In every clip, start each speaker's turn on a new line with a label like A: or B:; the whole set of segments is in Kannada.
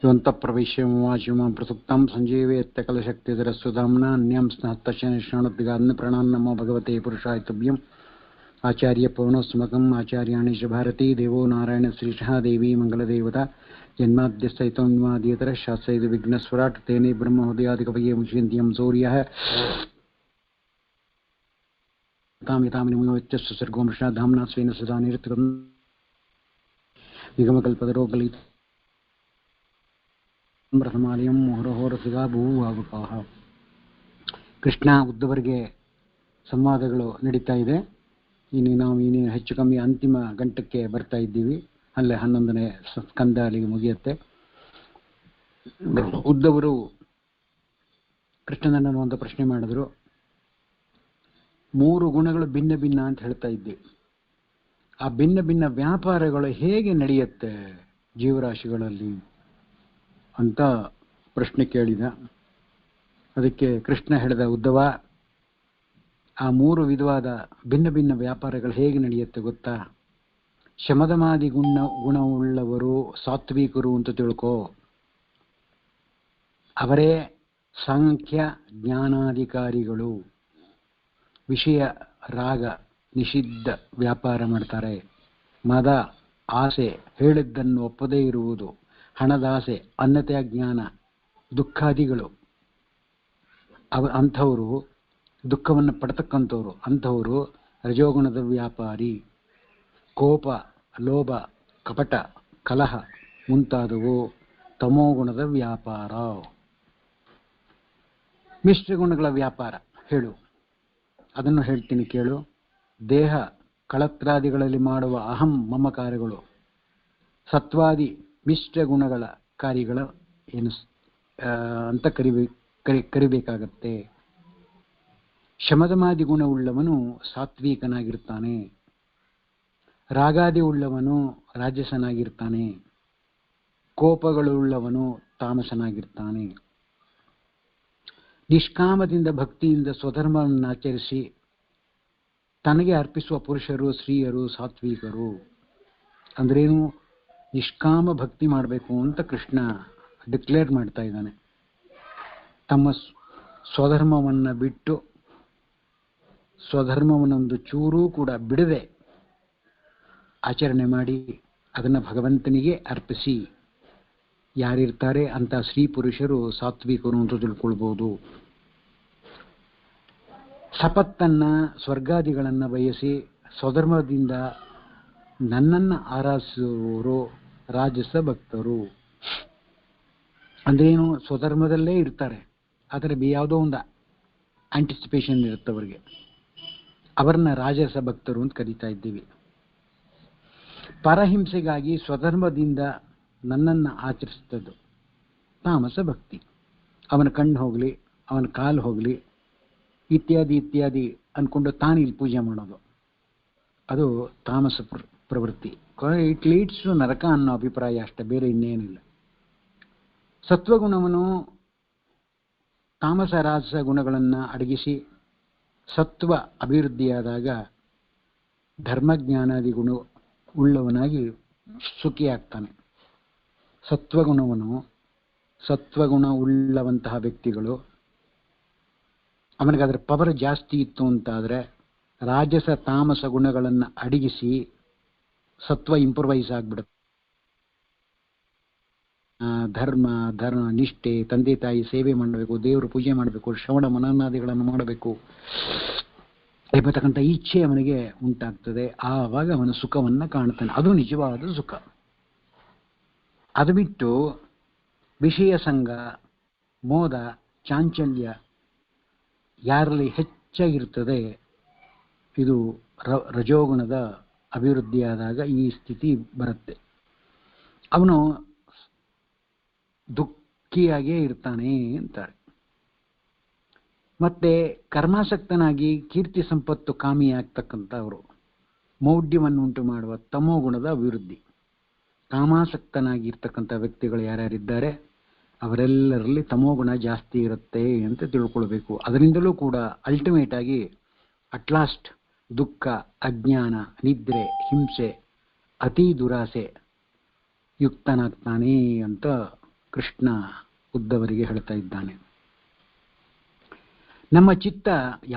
A: योऽन्तःप्रविश्य ममाशिमां प्रसुप्तां सञ्जीवयत्यकलशक्तिधरस्वधाम्ना अन्यं स्नात्तशनश्रणोद्गान् प्रणन्नमो भगवते पुरुषाय तुभ्यम् आचार्यपूर्णस्मकम् आचार्याणि च भारती देवो नारायणश्रीशः देवी मङ्गलदेवता जन्माद्यस्तैतोन्मादीयतरः शास्त्रैः विघ्नस्वराट् तेने ब्रह्महृदयादिकवये मुच्यन्त्यं सूर्यः तामितामिनिमुच्यस्व धाम्ना स्वेन सदा निरतरं निगमकल्पतरोगलित ಬ್ರಹ್ಮಾಲಯಂ ಮೊಹರಹೋರಸಿಗ ಭೂವಾಗುಕಾಹ. ಕೃಷ್ಣ ಉದ್ದವರಿಗೆ ಸಂವಾದಗಳು ನಡೀತಾ ಇದೆ. ನಾವು ಹೆಚ್ಚು ಕಮ್ಮಿ ಅಂತಿಮ ಗಂಟಕ್ಕೆ ಬರ್ತಾ ಇದ್ದೀವಿ. ಅಲ್ಲೇ 11ನೇ ಸ್ಕಂದ ಅಲ್ಲಿಗೆ ಮುಗಿಯುತ್ತೆ. ಉದ್ದವರು ಕೃಷ್ಣನನ್ನು ಒಂದು ಪ್ರಶ್ನೆ ಮಾಡಿದ್ರು. 3 ಗುಣಗಳು ಭಿನ್ನ ಭಿನ್ನ ಅಂತ ಹೇಳ್ತಾ ಇದ್ದೀವಿ. ಆ ಭಿನ್ನ ಭಿನ್ನ ವ್ಯಾಪಾರಗಳು ಹೇಗೆ ನಡೆಯುತ್ತೆ ಜೀವರಾಶಿಗಳಲ್ಲಿ ಅಂತ ಪ್ರಶ್ನೆ ಕೇಳಿದ. ಅದಕ್ಕೆ ಕೃಷ್ಣ ಹೇಳಿದ, ಉದ್ದವ, ಆ 3 ವಿಧವಾದ ಭಿನ್ನ ಭಿನ್ನ ವ್ಯಾಪಾರಗಳು ಹೇಗೆ ನಡೆಯುತ್ತೆ ಗೊತ್ತಾ? ಶಮದಮಾದಿ ಗುಣವುಳ್ಳವರು ಸಾತ್ವಿಕರು ಅಂತ ತಿಳ್ಕೋ. ಅವರೇ ಸಾಂಖ್ಯ ಜ್ಞಾನಾಧಿಕಾರಿಗಳು. ವಿಷಯ ರಾಗ ನಿಷಿದ್ಧ ವ್ಯಾಪಾರ ಮಾಡ್ತಾರೆ. ಮದ ಆಸೆ, ಹೇಳಿದ್ದನ್ನು ಒಪ್ಪದೇ ಇರುವುದು, ಹಣದಾಸೆ, ಅನ್ನತೆಯ ಜ್ಞಾನ, ದುಃಖಾದಿಗಳು, ಅಂಥವರು ದುಃಖವನ್ನು ಪಡ್ತಕ್ಕಂಥವ್ರು. ಅಂಥವರು ರಜೋಗುಣದ ವ್ಯಾಪಾರಿ. ಕೋಪ, ಲೋಭ, ಕಪಟ, ಕಲಹ ಮುಂತಾದವು ತಮೋಗುಣದ ವ್ಯಾಪಾರ. ಮಿಶ್ರಗುಣಗಳ ವ್ಯಾಪಾರ ಹೇಳು, ಅದನ್ನು ಹೇಳ್ತೀನಿ ಕೇಳು. ದೇಹ ಕಳತ್ರಾದಿಗಳಲ್ಲಿ ಮಾಡುವ ಅಹಂ ಮಮಕಾರಗಳು ಸತ್ವಾದಿ ಮಿಶ್ರ ಗುಣಗಳ ಕಾರ್ಯಗಳು ಏನು ಅಂತ ಕರಿಬೇಕಾಗತ್ತೆ. ಶಮದಮಾದಿ ಗುಣವುಳ್ಳವನು ಸಾತ್ವಿಕನಾಗಿರ್ತಾನೆ. ರಾಗಾದಿ ಉಳ್ಳವನು ರಾಜಸನಾಗಿರ್ತಾನೆ. ಕೋಪಗಳುಳ್ಳವನು ತಾಮಸನಾಗಿರ್ತಾನೆ. ನಿಷ್ಕಾಮದಿಂದ ಭಕ್ತಿಯಿಂದ ಸ್ವಧರ್ಮವನ್ನು ಆಚರಿಸಿ ತನಗೆ ಅರ್ಪಿಸುವ ಪುರುಷರು ಸ್ತ್ರೀಯರು ಸಾತ್ವಿಕರು. ಅಂದ್ರೇನು? ನಿಷ್ಕಾಮ ಭಕ್ತಿ ಮಾಡಬೇಕು ಅಂತ ಕೃಷ್ಣ ಡಿಕ್ಲೇರ್ ಮಾಡ್ತಾ ಇದ್ದಾನೆ. ತಮ್ಮ ಸ್ವಧರ್ಮವನ್ನು ಬಿಟ್ಟು, ಸ್ವಧರ್ಮವನ್ನೊಂದು ಚೂರೂ ಕೂಡ ಬಿಡದೆ ಆಚರಣೆ ಮಾಡಿ ಅದನ್ನು ಭಗವಂತನಿಗೆ ಅರ್ಪಿಸಿ ಯಾರಿರ್ತಾರೆ ಅಂತ ಸ್ತ್ರೀ ಪುರುಷರು ಸಾತ್ವಿಕರು ಅಂತ ತಿಳ್ಕೊಳ್ಬೋದು. ಸಪತ್ತನ್ನ ಸ್ವರ್ಗಾದಿಗಳನ್ನು ಬಯಸಿ ಸ್ವಧರ್ಮದಿಂದ ನನ್ನನ್ನು ಆರಾಧಿಸುವವರು ರಾಜಸ ಭಕ್ತರು. ಅಂದ್ರೇನು? ಸ್ವಧರ್ಮದಲ್ಲೇ ಇರ್ತಾರೆ, ಆದರೆ ಯಾವುದೋ ಒಂದು ಆಂಟಿಸಿಪೇಷನ್ ಇರುತ್ತೆ ಅವರಿಗೆ. ಅವರನ್ನ ರಾಜಸ ಭಕ್ತರು ಅಂತ ಕರೀತಾ ಇದ್ದೀವಿ. ಪರಹಿಂಸೆಗಾಗಿ ಸ್ವಧರ್ಮದಿಂದ ನನ್ನನ್ನು ಆಚರಿಸ್ತದ್ದು ತಾಮಸ ಭಕ್ತಿ. ಅವನ ಕಣ್ಣು ಹೋಗಲಿ, ಅವನ ಕಾಲು ಹೋಗಲಿ, ಇತ್ಯಾದಿ ಇತ್ಯಾದಿ ಅಂದ್ಕೊಂಡು ತಾನಿಲ್ಲಿ ಪೂಜೆ ಮಾಡೋದು, ಅದು ತಾಮಸ ಪ್ರವೃತ್ತಿ. ಇಟ್ ಲೀಡ್ಸ್ ಟು ನರಕ ಅನ್ನೋ ಅಭಿಪ್ರಾಯ ಅಷ್ಟೇ, ಬೇರೆ ಇನ್ನೇನಿಲ್ಲ. ಸತ್ವಗುಣವನ್ನು ತಾಮಸ ರಾಜಸ ಗುಣಗಳನ್ನು ಅಡಗಿಸಿ ಸತ್ವ ಅಭಿವೃದ್ಧಿಯಾದಾಗ ಧರ್ಮಜ್ಞಾನಾದಿ ಗುಣ ಉಳ್ಳವನಾಗಿ ಸುಖಿಯಾಗ್ತಾನೆ. ಸತ್ವಗುಣ ಉಳ್ಳವಂತಹ ವ್ಯಕ್ತಿಗಳು, ಅವನಿಗೆ ಅದರ ಪವರ್ ಜಾಸ್ತಿ ಇತ್ತು ಅಂತಾದರೆ ರಾಜಸ ತಾಮಸ ಗುಣಗಳನ್ನು ಅಡಗಿಸಿ ಸತ್ವ ಇಂಪ್ರೂವೈಸ್ ಆಗ್ಬಿಡುತ್ತೆ. ಧರ್ಮ ನಿಷ್ಠೆ, ತಂದೆ ತಾಯಿ ಸೇವೆ ಮಾಡಬೇಕು, ದೇವರು ಪೂಜೆ ಮಾಡಬೇಕು, ಶ್ರವಣ ಮನನಾದಿಗಳನ್ನು ಮಾಡಬೇಕು ಎಂಬತಕ್ಕಂಥ ಇಚ್ಛೆ ಅವನಿಗೆ ಉಂಟಾಗ್ತದೆ. ಆವಾಗ ಅವನ ಸುಖವನ್ನು ಕಾಣ್ತಾನೆ. ಅದು ನಿಜವಾದ ಸುಖ. ಅದು ಬಿಟ್ಟು ವಿಷಯ ಸಂಘ, ಮೋದ, ಚಾಂಚಲ್ಯ ಯಾರಲ್ಲಿ ಹೆಚ್ಚಾಗಿರ್ತದೆ, ಇದು ರಜೋಗುಣದ ಅಭಿವೃದ್ಧಿಯಾದಾಗ ಈ ಸ್ಥಿತಿ ಬರುತ್ತೆ. ಅವನು ದುಃಖಿಯಾಗೇ ಇರ್ತಾನೆ ಅಂತಾರೆ. ಮತ್ತೆ ಕರ್ಮಾಸಕ್ತನಾಗಿ ಕೀರ್ತಿ ಸಂಪತ್ತು ಕಾಮಿಯಾಗ್ತಕ್ಕಂಥವರು, ಮೌಢ್ಯವನ್ನು ಉಂಟು ಮಾಡುವ ತಮೋಗುಣದ ಅಭಿವೃದ್ಧಿ. ಕಾಮಾಸಕ್ತನಾಗಿರ್ತಕ್ಕಂಥ ವ್ಯಕ್ತಿಗಳು ಯಾರ್ಯಾರಿದ್ದಾರೆ ಅವರೆಲ್ಲರಲ್ಲಿ ತಮೋಗುಣ ಜಾಸ್ತಿ ಇರುತ್ತೆ ಅಂತ ತಿಳ್ಕೊಳ್ಬೇಕು. ಅದರಿಂದಲೂ ಕೂಡ ಅಲ್ಟಿಮೇಟ್ ಆಗಿ ಅಟ್ಲಾಸ್ಟ್ ದುಃಖ, ಅಜ್ಞಾನ, ನಿದ್ರೆ, ಹಿಂಸೆ, ಅತಿ ದುರಾಸೆ ಯುಕ್ತನಾಗ್ತಾನೆ ಅಂತ ಕೃಷ್ಣ ಉದ್ಧವರಿಗೆ ಹೇಳ್ತಾ ಇದ್ದಾನೆ. ನಮ್ಮ ಚಿತ್ತ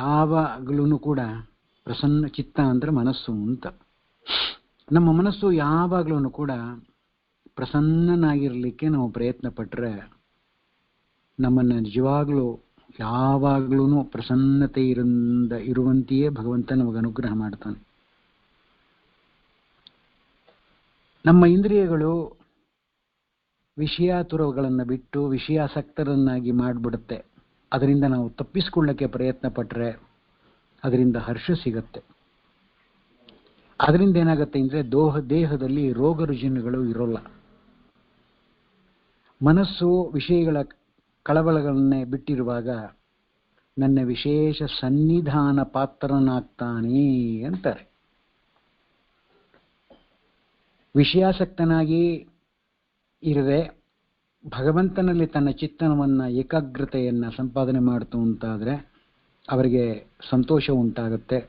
A: ಯಾವಾಗಲೂ ಕೂಡ ಪ್ರಸನ್ನ, ಚಿತ್ತ ಅಂದರೆ ಮನಸ್ಸು ಅಂತ. ನಮ್ಮ ಮನಸ್ಸು ಯಾವಾಗಲೂ ಕೂಡ ಪ್ರಸನ್ನನಾಗಿರಲಿಕ್ಕೆ ನಾವು ಪ್ರಯತ್ನ ಪಟ್ಟರೆ ನಮ್ಮನ್ನು ನಿಜವಾಗ್ಲೂ ಯಾವಾಗಲೂ ಪ್ರಸನ್ನತೆಯಿಂದ ಇರುವಂತೆಯೇ ಭಗವಂತ ನಮಗೆ ಅನುಗ್ರಹ ಮಾಡ್ತಾನೆ. ನಮ್ಮ ಇಂದ್ರಿಯಗಳು ವಿಷಯಾತುರಗಳನ್ನು ಬಿಟ್ಟು ವಿಷಯಾಸಕ್ತರನ್ನಾಗಿ ಮಾಡಿಬಿಡುತ್ತೆ. ಅದರಿಂದ ನಾವು ತಪ್ಪಿಸಿಕೊಳ್ಳಕ್ಕೆ ಪ್ರಯತ್ನ ಪಟ್ಟರೆ ಅದರಿಂದ ಹರ್ಷ ಸಿಗತ್ತೆ. ಅದರಿಂದ ಏನಾಗುತ್ತೆ ಅಂದರೆ ದೇಹದಲ್ಲಿ ರೋಗ ರುಜಿನಗಳು ಇರೋಲ್ಲ. ಮನಸ್ಸು ವಿಷಯಗಳ ಕಳವಳಗಳನ್ನೇ ಬಿಟ್ಟಿರುವಾಗ ನನ್ನ ವಿಶೇಷ ಸನ್ನಿಧಾನ ಪಾತ್ರನಾಗ್ತಾನೆ ಅಂತಾರೆ. ವಿಷಯಾಸಕ್ತನಾಗಿ ಇರದೆ ಭಗವಂತನಲ್ಲಿ ತನ್ನ ಚಿತ್ತನವನ್ನು ಏಕಾಗ್ರತೆಯನ್ನು ಸಂಪಾದನೆ ಮಾಡ್ತು ಅಂತಾದರೆ ಅವರಿಗೆ ಸಂತೋಷ ಉಂಟಾಗುತ್ತೆ.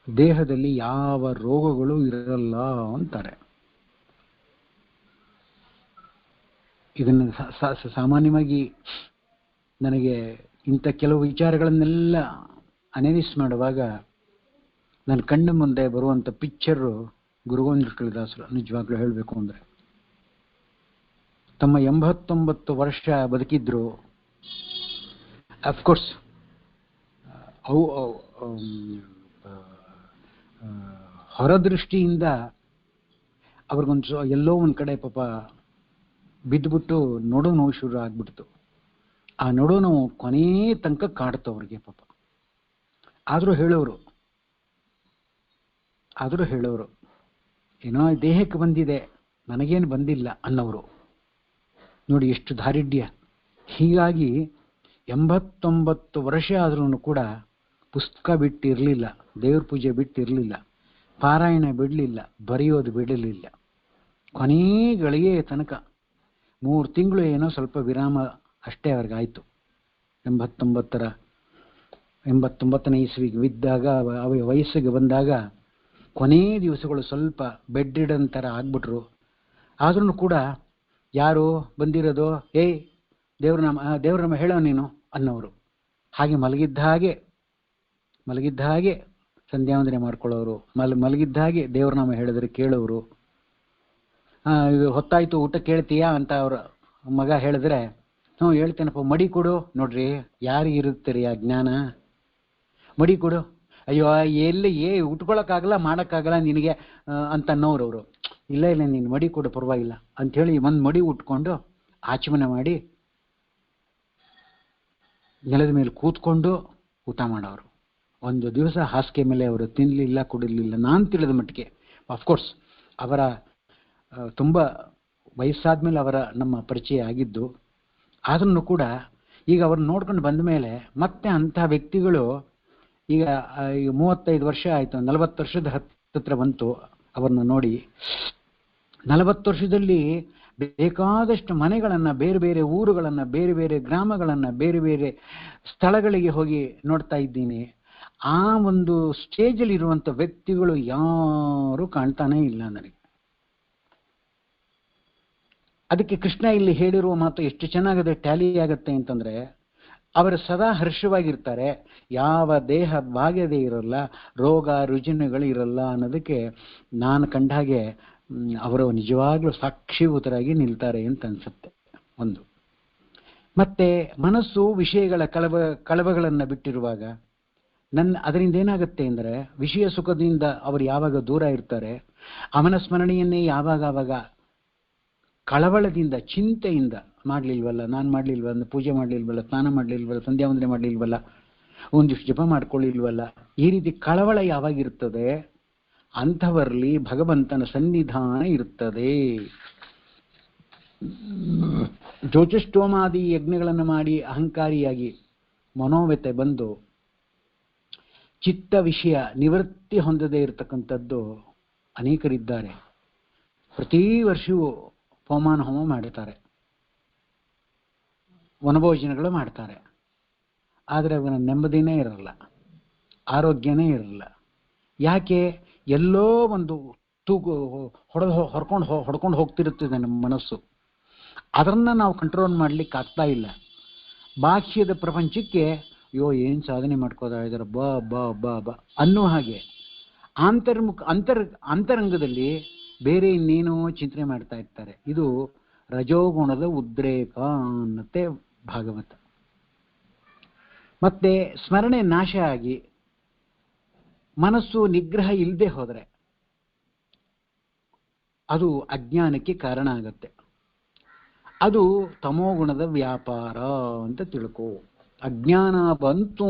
A: ದೇಹದಲ್ಲಿ ಯಾವ ರೋಗಗಳು ಇರಲ್ಲ ಅಂತಾರೆ. ಇದನ್ನು ಸಾಮಾನ್ಯವಾಗಿ ನನಗೆ ಇಂಥ ಕೆಲವು ವಿಚಾರಗಳನ್ನೆಲ್ಲ ಅನಲೈಸ್ ಮಾಡುವಾಗ ನನ್ನ ಕಣ್ಣ ಮುಂದೆ ಬರುವಂಥ ಪಿಕ್ಚರು ಗುರುಗೋವಿಂದ ತುಳಸಿದಾಸರು. ನಿಜವಾಗ್ಲೂ ಹೇಳಬೇಕು ಅಂದರೆ ತಮ್ಮ 89 ವರ್ಷ ಬದುಕಿದ್ರು. ಅಫ್ಕೋರ್ಸ್ ಹೊರದೃಷ್ಟಿಯಿಂದ ಅವ್ರಿಗೊಂದು ಎಲ್ಲೋ ಒಂದು ಕಡೆ ಪಾಪ ಬಿದ್ದುಬಿಟ್ಟು ನಡು ನೋವು ಶುರು ಆಗ್ಬಿಡ್ತು. ಆ ನಡು ನೋವು ಕೊನೇ ತನಕ ಕಾಡ್ತು ಅವ್ರಿಗೆ ಪಾಪ. ಆದರೂ ಹೇಳೋರು ಏನೋ ದೇಹಕ್ಕೆ ಬಂದಿದೆ, ನನಗೇನು ಬಂದಿಲ್ಲ ಅನ್ನೋರು. ನೋಡಿ ಎಷ್ಟು ದಾರಿಢ್ಯ. ಹೀಗಾಗಿ 89 ವರ್ಷ ಆದ್ರೂ ಕೂಡ ಪುಸ್ತಕ ಬಿಟ್ಟಿರಲಿಲ್ಲ, ದೇವ್ರ ಪೂಜೆ ಬಿಟ್ಟಿರಲಿಲ್ಲ, ಪಾರಾಯಣ ಬಿಡಲಿಲ್ಲ, ಬರೆಯೋದು ಬಿಡಲಿಲ್ಲ. ಕೊನೇ ಗಳಿಗೆ ತನಕ 3 ತಿಂಗಳು ಏನೋ ಸ್ವಲ್ಪ ವಿರಾಮ ಅಷ್ಟೇ ಅವ್ರಿಗಾಯ್ತು. 89ನೇ ಇಸ್ವಿಗೆ ಬಿದ್ದಾಗ ವಯಸ್ಸಿಗೆ ಬಂದಾಗ ಕೊನೇ ದಿವಸಗಳು ಸ್ವಲ್ಪ ಬೆಡ್ ರಿಡನ್ ಥರ ಆಗ್ಬಿಟ್ರು. ಆದ್ರೂ ಕೂಡ ಯಾರು ಬಂದಿರೋದು, ದೇವ್ರ ನಾಮ ಹೇಳೋ ನೀನು ಅನ್ನೋರು. ಹಾಗೆ ಮಲಗಿದ್ದ ಹಾಗೆ ಸಂಧ್ಯಾವಂದನೆ ಮಾಡ್ಕೊಳ್ಳೋರು, ಮಲಗಿದ್ದ ಹಾಗೆ ದೇವ್ರ ನಾಮ ಹೇಳಿದ್ರೆ ಕೇಳೋರು. ಹೊತ್ತಾಯ್ತು ಊಟ ಕೇಳ್ತೀಯಾ ಅಂತ ಅವ್ರ ಮಗ ಹೇಳಿದ್ರೆ ಹ್ಞೂ ಹೇಳ್ತೇನಪ್ಪ, ಮಡಿ ಕೊಡು. ನೋಡ್ರಿ ಯಾರಿಗಿರುತ್ತೀರಿ ಆ ಜ್ಞಾನ? ಮಡಿ ಕೊಡು. ಅಯ್ಯೋ ಎಲ್ಲಿ ಉಟ್ಕೊಳಕ್ಕಾಗಲ್ಲ, ಮಾಡೋಕ್ಕಾಗಲ್ಲ ನಿನಗೆ ಅಂತ ಅನ್ನೋರು ಅವರು. ಇಲ್ಲ ನೀನು ಮಡಿ ಕೊಡು ಪರವಾಗಿಲ್ಲ ಅಂಥೇಳಿ ಒಂದು ಮಡಿ ಉಟ್ಕೊಂಡು ಆಚಮನ ಮಾಡಿ ನೆಲದ ಮೇಲೆ ಕೂತ್ಕೊಂಡು ಊಟ ಮಾಡೋರು. ಒಂದು ದಿವಸ ಹಾಸಿಗೆ ಮೇಲೆ ಅವರು ತಿನ್ನಲಿಲ್ಲ, ಕುಡಿಲಿಲ್ಲ. ನಾನು ತಿಳಿದ ಮಟ್ಟಿಗೆ ಅಫ್ಕೋರ್ಸ್ ಅವರ ತುಂಬ ವಯಸ್ಸಾದ್ಮೇಲೆ ಅವರ ನಮ್ಮ ಪರಿಚಯ ಆಗಿದ್ದು. ಆದ್ರೂ ಕೂಡ ಈಗ ಅವ್ರನ್ನ ನೋಡ್ಕೊಂಡು ಬಂದ ಮೇಲೆ ಮತ್ತೆ ಅಂಥ ವ್ಯಕ್ತಿಗಳು ಈಗ 35 ವರ್ಷ ಆಯಿತು, 40 ವರ್ಷದ ಹತ್ತಿರ ಬಂತು ಅವ್ರನ್ನ ನೋಡಿ. 40 ವರ್ಷದಲ್ಲಿ ಬೇಕಾದಷ್ಟು ಮನೆಗಳನ್ನು, ಬೇರೆ ಬೇರೆ ಊರುಗಳನ್ನು, ಬೇರೆ ಬೇರೆ ಗ್ರಾಮಗಳನ್ನು, ಬೇರೆ ಬೇರೆ ಸ್ಥಳಗಳಿಗೆ ಹೋಗಿ ನೋಡ್ತಾ ಇದ್ದೀನಿ. ಆ ಒಂದು ಸ್ಟೇಜಲ್ಲಿ ಇರುವಂಥ ವ್ಯಕ್ತಿಗಳು ಯಾರೂ ಕಾಣ್ತಾನೇ ಇಲ್ಲ ನನಗೆ. ಅದಕ್ಕೆ ಕೃಷ್ಣ ಇಲ್ಲಿ ಹೇಳಿರುವ ಮಾತು ಎಷ್ಟು ಚೆನ್ನಾಗದೆ ಟ್ಯಾಲಿ ಆಗತ್ತೆ ಅಂತಂದರೆ, ಅವರು ಸದಾ ಹರ್ಷವಾಗಿರ್ತಾರೆ, ಯಾವ ದೇಹ ಬಾಗದೇ ಇರೋಲ್ಲ, ರೋಗ ರುಜಿನಗಳು ಇರಲ್ಲ ಅನ್ನೋದಕ್ಕೆ ನಾನು ಕಂಡ ಹಾಗೆ ಅವರು ನಿಜವಾಗ್ಲೂ ಸಾಕ್ಷೀಭೂತರಾಗಿ ನಿಲ್ತಾರೆ ಅಂತ ಅನ್ಸುತ್ತೆ. ಒಂದು ಮತ್ತೆ ಮನಸ್ಸು ವಿಷಯಗಳ ಕಳವಗಳನ್ನು ಬಿಟ್ಟಿರುವಾಗ ಅದರಿಂದ ಏನಾಗುತ್ತೆ ಅಂದರೆ, ವಿಷಯ ಸುಖದಿಂದ ಅವರು ಯಾವಾಗ ದೂರ ಇರ್ತಾರೆ, ಅವನ ಸ್ಮರಣೆಯನ್ನೇ ಯಾವಾಗ ಕಳವಳದಿಂದ, ಚಿಂತೆಯಿಂದ, ಮಾಡಲಿಲ್ವಲ್ಲ, ನಾನು ಮಾಡಲಿಲ್ವಲ್ಲ, ಪೂಜೆ ಮಾಡಲಿಲ್ವಲ್ಲ, ಸ್ನಾನ ಮಾಡಲಿಲ್ವಲ್ಲ, ಸಂಧ್ಯಾವಂದನೆ ಮಾಡಲಿಲ್ವಲ್ಲ, ಒಂದಿಷ್ಟು ಜಪ ಮಾಡ್ಕೊಳ್ಳಿಲ್ವಲ್ಲ, ಈ ರೀತಿ ಕಳವಳ ಯಾವಾಗಿರ್ತದೆ ಅಂಥವರಲ್ಲಿ ಭಗವಂತನ ಸನ್ನಿಧಾನ ಇರ್ತದೆ. ಜ್ಯೋತಿಷ್ಠೋಮಾದಿ ಯಜ್ಞಗಳನ್ನು ಮಾಡಿ ಅಹಂಕಾರಿಯಾಗಿ ಮನೋವ್ಯತೆ ಬಂದು ಚಿತ್ತ ವಿಷಯ ನಿವೃತ್ತಿ ಹೊಂದದೇ ಇರತಕ್ಕಂಥದ್ದು ಅನೇಕರಿದ್ದಾರೆ. ಪ್ರತಿ ವರ್ಷವೂ ಪವಮಾನ ಹೋಮ ಮಾಡ್ತಾರೆ, ವನಭೋಜನಗಳು ಮಾಡ್ತಾರೆ. ಆದರೆ ಅವನ ನೆಮ್ಮದಿನೇ ಇರಲ್ಲ, ಆರೋಗ್ಯನೇ ಇರಲ್ಲ. ಯಾಕೆ? ಎಲ್ಲೋ ಒಂದು ಹೊಡ್ಕೊಂಡು ಹೋಗ್ತಿರುತ್ತದೆ ನಮ್ಮ ಮನಸ್ಸು. ಅದನ್ನು ನಾವು ಕಂಟ್ರೋಲ್ ಮಾಡ್ಲಿಕ್ಕೆ ಆಗ್ತಾ ಇಲ್ಲ. ಬಾಹ್ಯದ ಪ್ರಪಂಚಕ್ಕೆ ಅಯ್ಯೋ ಏನು ಸಾಧನೆ ಮಾಡ್ಕೋತಾ ಇದ್ದಾರೆ ಬಾ ಬಾ ಬಾ ಬಾ ಅನ್ನೋ ಹಾಗೆ ಅಂತರಂಗದಲ್ಲಿ ಬೇರೆ ಇನ್ನೇನೋ ಚಿಂತನೆ ಮಾಡ್ತಾ ಇರ್ತಾರೆ. ಇದು ರಜೋಗುಣದ ಉದ್ರೇಕ ಅನ್ನತ್ತೆ ಭಾಗವತ. ಮತ್ತೆ ಸ್ಮರಣೆ ನಾಶ ಆಗಿ ಮನಸ್ಸು ನಿಗ್ರಹ ಇಲ್ಲದೆ ಹೋದರೆ ಅದು ಅಜ್ಞಾನಕ್ಕೆ ಕಾರಣ ಆಗತ್ತೆ. ಅದು ತಮೋಗುಣದ ವ್ಯಾಪಾರ ಅಂತ ತಿಳ್ಕೋ. ಅಜ್ಞಾನ ಬಂತು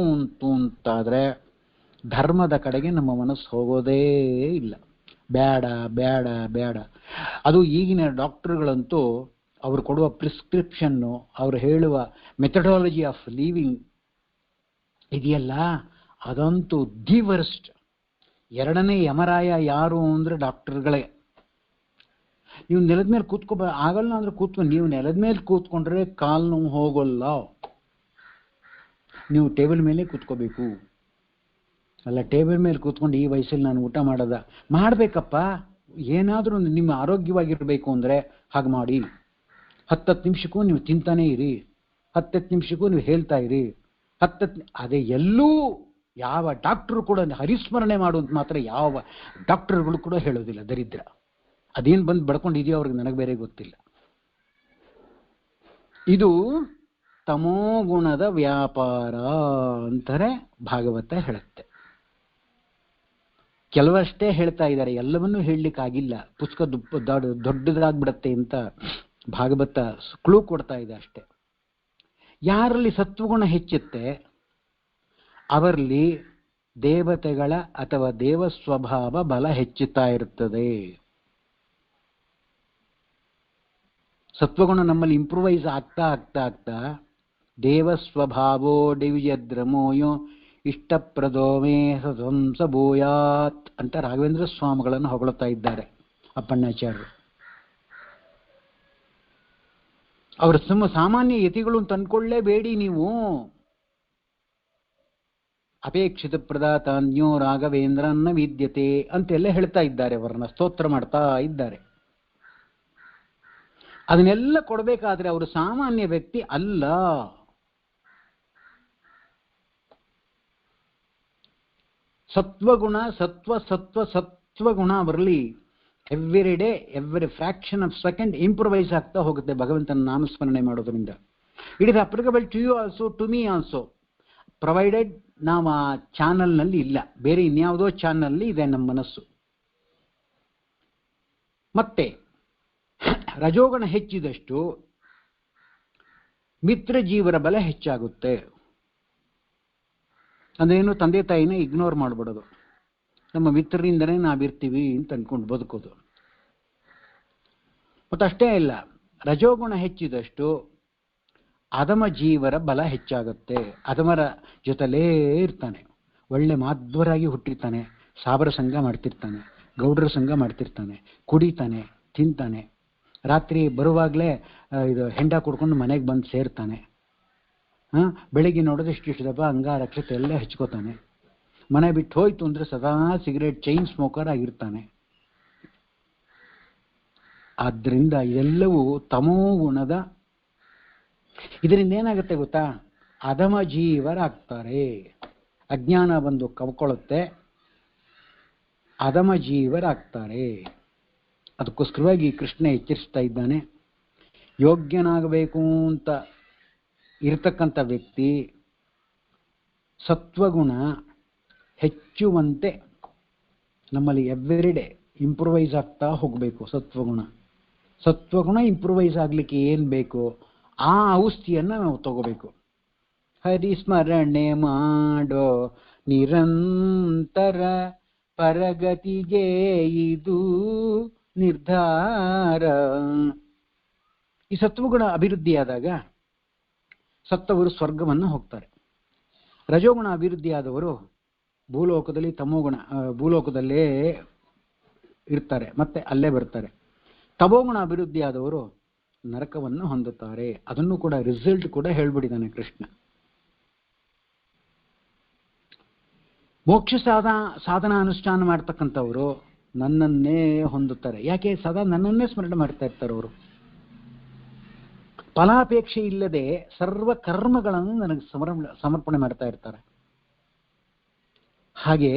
A: ಅಂತಾದ್ರೆ ಧರ್ಮದ ಕಡೆಗೆ ನಮ್ಮ ಮನಸ್ಸು ಹೋಗೋದೇ ಇಲ್ಲ. ಬೇಡ ಬೇಡ ಬೇಡ. ಅದು ಈಗಿನ ಡಾಕ್ಟರ್ಗಳಂತೂ ಅವರು ಕೊಡುವ ಪ್ರಿಸ್ಕ್ರಿಪ್ಷನ್ನು, ಅವರು ಹೇಳುವ ಮೆಥಡಾಲಜಿ ಆಫ್ ಲಿವಿಂಗ್ ಇದೆಯಲ್ಲ, ಅದಂತೂ ದಿ ವರ್ಸ್ಟ್. ಎರಡನೇ ಯಮರಾಯ ಯಾರು ಅಂದರೆ ಡಾಕ್ಟರ್ಗಳೇ. ನೀವು ನೆಲದ ಮೇಲೆ ಆಗಲ್ಲ ಅಂದ್ರೆ ನೀವು ನೆಲದ ಮೇಲೆ ಕೂತ್ಕೊಂಡ್ರೆ ಕಾಲು ನೋವು ಹೋಗೋಲ್ಲ. ನೀವು ಟೇಬಲ್ ಮೇಲೆ ಕೂತ್ಕೋಬೇಕು. ಅಲ್ಲ, ಟೇಬಲ್ ಮೇಲೆ ಕೂತ್ಕೊಂಡು ಈ ವಯಸ್ಸಲ್ಲಿ ನಾನು ಊಟ ಮಾಡಬೇಕಪ್ಪ. ಏನಾದರೂ ನಿಮ್ಮ ಆರೋಗ್ಯವಾಗಿರಬೇಕು ಅಂದರೆ ಹಾಗೆ ಮಾಡಿ. 10 ನಿಮಿಷಕ್ಕೂ ನೀವು ತಿಂತಾನೇ ಇರಿ, 10 ನಿಮಿಷಕ್ಕೂ ನೀವು ಹೇಳ್ತಾ ಇರಿ. ಅದೇ ಎಲ್ಲೂ ಯಾವ ಡಾಕ್ಟ್ರು ಕೂಡ ಹರಿಸ್ಮರಣೆ ಮಾಡುವಂತ ಮಾತ್ರ ಯಾವ ಡಾಕ್ಟರ್ಗಳು ಕೂಡ ಹೇಳೋದಿಲ್ಲ. ದರಿದ್ರ ಅದೇನು ಬಂದು ಬಡ್ಕೊಂಡಿದೆಯೋ ಅವ್ರಿಗೆ ನನಗೆ ಬೇರೆ ಗೊತ್ತಿಲ್ಲ. ಇದು ತಮೋಗುಣದ ವ್ಯಾಪಾರ ಅಂತಾರೆ ಭಾಗವತ ಹೇಳುತ್ತೆ. ಕೆಲವಷ್ಟೇ ಹೇಳ್ತಾ ಇದ್ದಾರೆ, ಎಲ್ಲವನ್ನೂ ಹೇಳಲಿಕ್ಕಾಗಿಲ್ಲ. ಪುಸ್ತಕ ದೊಡ್ಡದಾಗ್ಬಿಡತ್ತೆ ಅಂತ ಭಾಗವತ ಕ್ಲೂ ಕೊಡ್ತಾ ಇದೆ ಅಷ್ಟೇ. ಯಾರಲ್ಲಿ ಸತ್ವಗುಣ ಹೆಚ್ಚುತ್ತೆ ಅವರಲ್ಲಿ ದೇವತೆಗಳ ಅಥವಾ ದೇವ ಸ್ವಭಾವ ಬಲ ಹೆಚ್ಚುತ್ತಾ ಇರುತ್ತದೆ. ಸತ್ವಗುಣ ನಮ್ಮಲ್ಲಿ ಇಂಪ್ರೂವೈಸ್ ಆಗ್ತಾ ಆಗ್ತಾ ಆಗ್ತಾ ದೇವ ಸ್ವಭಾವೋ ದಿವ್ಯದ್ರಮೋಯೋ ಇಷ್ಟಪ್ರದೋ ಮೇ ಸದಂಸ ಭೂಯಾತ್ ಅಂತ ರಾಘವೇಂದ್ರ ಸ್ವಾಮಿಗಳನ್ನು ಹೊಗಳುತ್ತಾ ಇದ್ದಾರೆ ಅಪ್ಪಣ್ಣಾಚಾರ್ಯರು. ಅವರ ಸಾಮಾನ್ಯ ಯತಿಗಳು ತಂದ್ಕೊಳ್ಳೇಬೇಡಿ ನೀವು. ಅಪೇಕ್ಷಿತ ಪ್ರದಾತಾನ್ಯೋ ರಾಘವೇಂದ್ರನ್ನ ವಿದ್ಯತೆ ಅಂತೆಲ್ಲ ಹೇಳ್ತಾ ಇದ್ದಾರೆ. ಅವರನ್ನ ಸ್ತೋತ್ರ ಮಾಡ್ತಾ ಇದ್ದಾರೆ. ಅದನ್ನೆಲ್ಲ ಕೊಡಬೇಕಾದ್ರೆ ಅವರು ಸಾಮಾನ್ಯ ವ್ಯಕ್ತಿ ಅಲ್ಲ. ಸತ್ವಗುಣ ಸತ್ವಗುಣ ಅವರಲ್ಲಿ every day every fraction of second improvise ಆಗ್ತಾ ಹೋಗುತ್ತೆ ಭಗವಂತನ ನಾಮಸ್ಮರಣೆ ಮಾಡೋದ್ರಿಂದ. It is applicable to you also, to me also, provided ನಾವು ಆ ಚಾನಲ್ನಲ್ಲಿ ಇಲ್ಲ, ಬೇರೆ ಇನ್ಯಾವುದೋ ಚಾನಲ್ನಲ್ಲಿ ಇದೆ ನಮ್ಮ ಮನಸ್ಸು. ಮತ್ತೆ ರಜೋಗುಣ ಹೆಚ್ಚಿದಷ್ಟು ಮಿತ್ರ ಜೀವರ ಬಲ ಹೆಚ್ಚಾಗುತ್ತೆ. ಅಂದ್ರೇನು, ತಂದೆ ತಾಯಿನ ಇಗ್ನೋರ್ ಮಾಡ್ಬಿಡೋದು, ನಮ್ಮ ಮಿತ್ರರಿಂದನೇ ನಾವಿರ್ತೀವಿ ಅಂತ ಅನ್ಕೊಂಡು ಬದುಕೋದು. ಮತ್ತಷ್ಟೇ ಇಲ್ಲ, ರಜೋಗುಣ ಹೆಚ್ಚಿದಷ್ಟು ಅಧಮ ಜೀವರ ಬಲ ಹೆಚ್ಚಾಗುತ್ತೆ. ಅಧಮರ ಜೊತೆಲೇ ಇರ್ತಾನೆ, ಒಳ್ಳೆ ಮಾಧ್ವರಾಗಿ ಹುಟ್ಟಿರ್ತಾನೆ, ಸಾಬರ ಸಂಘ ಮಾಡ್ತಿರ್ತಾನೆ, ಗೌಡ್ರ ಸಂಘ ಮಾಡ್ತಿರ್ತಾನೆ, ಕುಡಿತಾನೆ, ತಿಂತಾನೆ, ರಾತ್ರಿ ಬರುವಾಗಲೇ ಇದು ಹೆಂಡ ಕುಡ್ಕೊಂಡು ಮನೆಗೆ ಬಂದು ಸೇರ್ತಾನೆ. ಬೆಳಿಗ್ಗೆ ನೋಡೋದು ಇಷ್ಟಿಷ್ಟು ದಪ್ಪ ಅಂಗಾರಕ್ಷತೆ ಎಲ್ಲ ಹಚ್ಕೋತಾನೆ. ಮನೆ ಬಿಟ್ಟು ಹೋಯ್ತು ಅಂದ್ರೆ ಸದಾ ಸಿಗರೇಟ್ ಚೈನ್ ಸ್ಮೋಕರ್ ಆಗಿರ್ತಾನೆ. ಆದ್ರಿಂದ ಇದೆಲ್ಲವೂ ತಮೋಗುಣದ. ಇದರಿಂದ ಏನಾಗುತ್ತೆ ಗೊತ್ತಾ, ಅಧಮ ಜೀವರಾಗ್ತಾರೆ. ಅಜ್ಞಾನ ಬಂದು ಕವ್ಕೊಳ್ಳುತ್ತೆ, ಅಧಮ ಜೀವರಾಗ್ತಾರೆ. ಅದಕ್ಕೋಸ್ಕರವಾಗಿ ಕೃಷ್ಣ ಎಚ್ಚರಿಸ್ತಾ ಇದ್ದಾನೆ, ಯೋಗ್ಯನಾಗಬೇಕು ಅಂತ ಇರತಕ್ಕಂಥ ವ್ಯಕ್ತಿ ಸತ್ವಗುಣ ಹೆಚ್ಚುವಂತೆ ನಮ್ಮಲ್ಲಿ ಎವ್ರಿ ಡೇ ಇಂಪ್ರೂವೈಸ್ ಆಗ್ತಾ ಹೋಗಬೇಕು. ಸತ್ವಗುಣ ಇಂಪ್ರೂವೈಸ್ ಆಗಲಿಕ್ಕೆ ಏನು ಬೇಕು ಆ ಔಷಧಿಯನ್ನು ನಾವು ತಗೋಬೇಕು. ಹರಿಸ್ಮರಣೆ ಮಾಡೋ ನಿರಂತರ ಪರಗತಿಗೆ ಇದು ನಿರ್ಧಾರ. ಈ ಸತ್ವಗುಣ ಅಭಿವೃದ್ಧಿಯಾದಾಗ ಸತ್ತವರು ಸ್ವರ್ಗವನ್ನು ಹೋಗ್ತಾರೆ. ರಜೋಗುಣ ಅಭಿವೃದ್ಧಿಯಾದವರು ಭೂಲೋಕದಲ್ಲೇ ಇರ್ತಾರೆ, ಮತ್ತೆ ಅಲ್ಲೇ ಬರ್ತಾರೆ. ತಮೋಗುಣ ಅಭಿವೃದ್ಧಿಯಾದವರು ನರಕವನ್ನು ಹೊಂದುತ್ತಾರೆ. ಅದನ್ನು ಕೂಡ ರಿಸಲ್ಟ್ ಕೂಡ ಹೇಳ್ಬಿಟ್ಟಿದ್ದಾನೆ ಕೃಷ್ಣ. ಮೋಕ್ಷ ಸಾಧನ ಅನುಷ್ಠಾನ ಮಾಡ್ತಕ್ಕಂಥವರು ನನ್ನನ್ನೇ ಹೊಂದುತ್ತಾರೆ. ಯಾಕೆ? ಸದಾ ನನ್ನನ್ನೇ ಸ್ಮರಣೆ ಮಾಡ್ತಾ ಇರ್ತಾರೆ ಅವರು. ಫಲಾಪೇಕ್ಷೆ ಇಲ್ಲದೆ ಸರ್ವ ಕರ್ಮಗಳನ್ನು ನನಗೆ ಸಮರ್ಪಣೆ ಮಾಡ್ತಾ ಇರ್ತಾರೆ. ಹಾಗೆ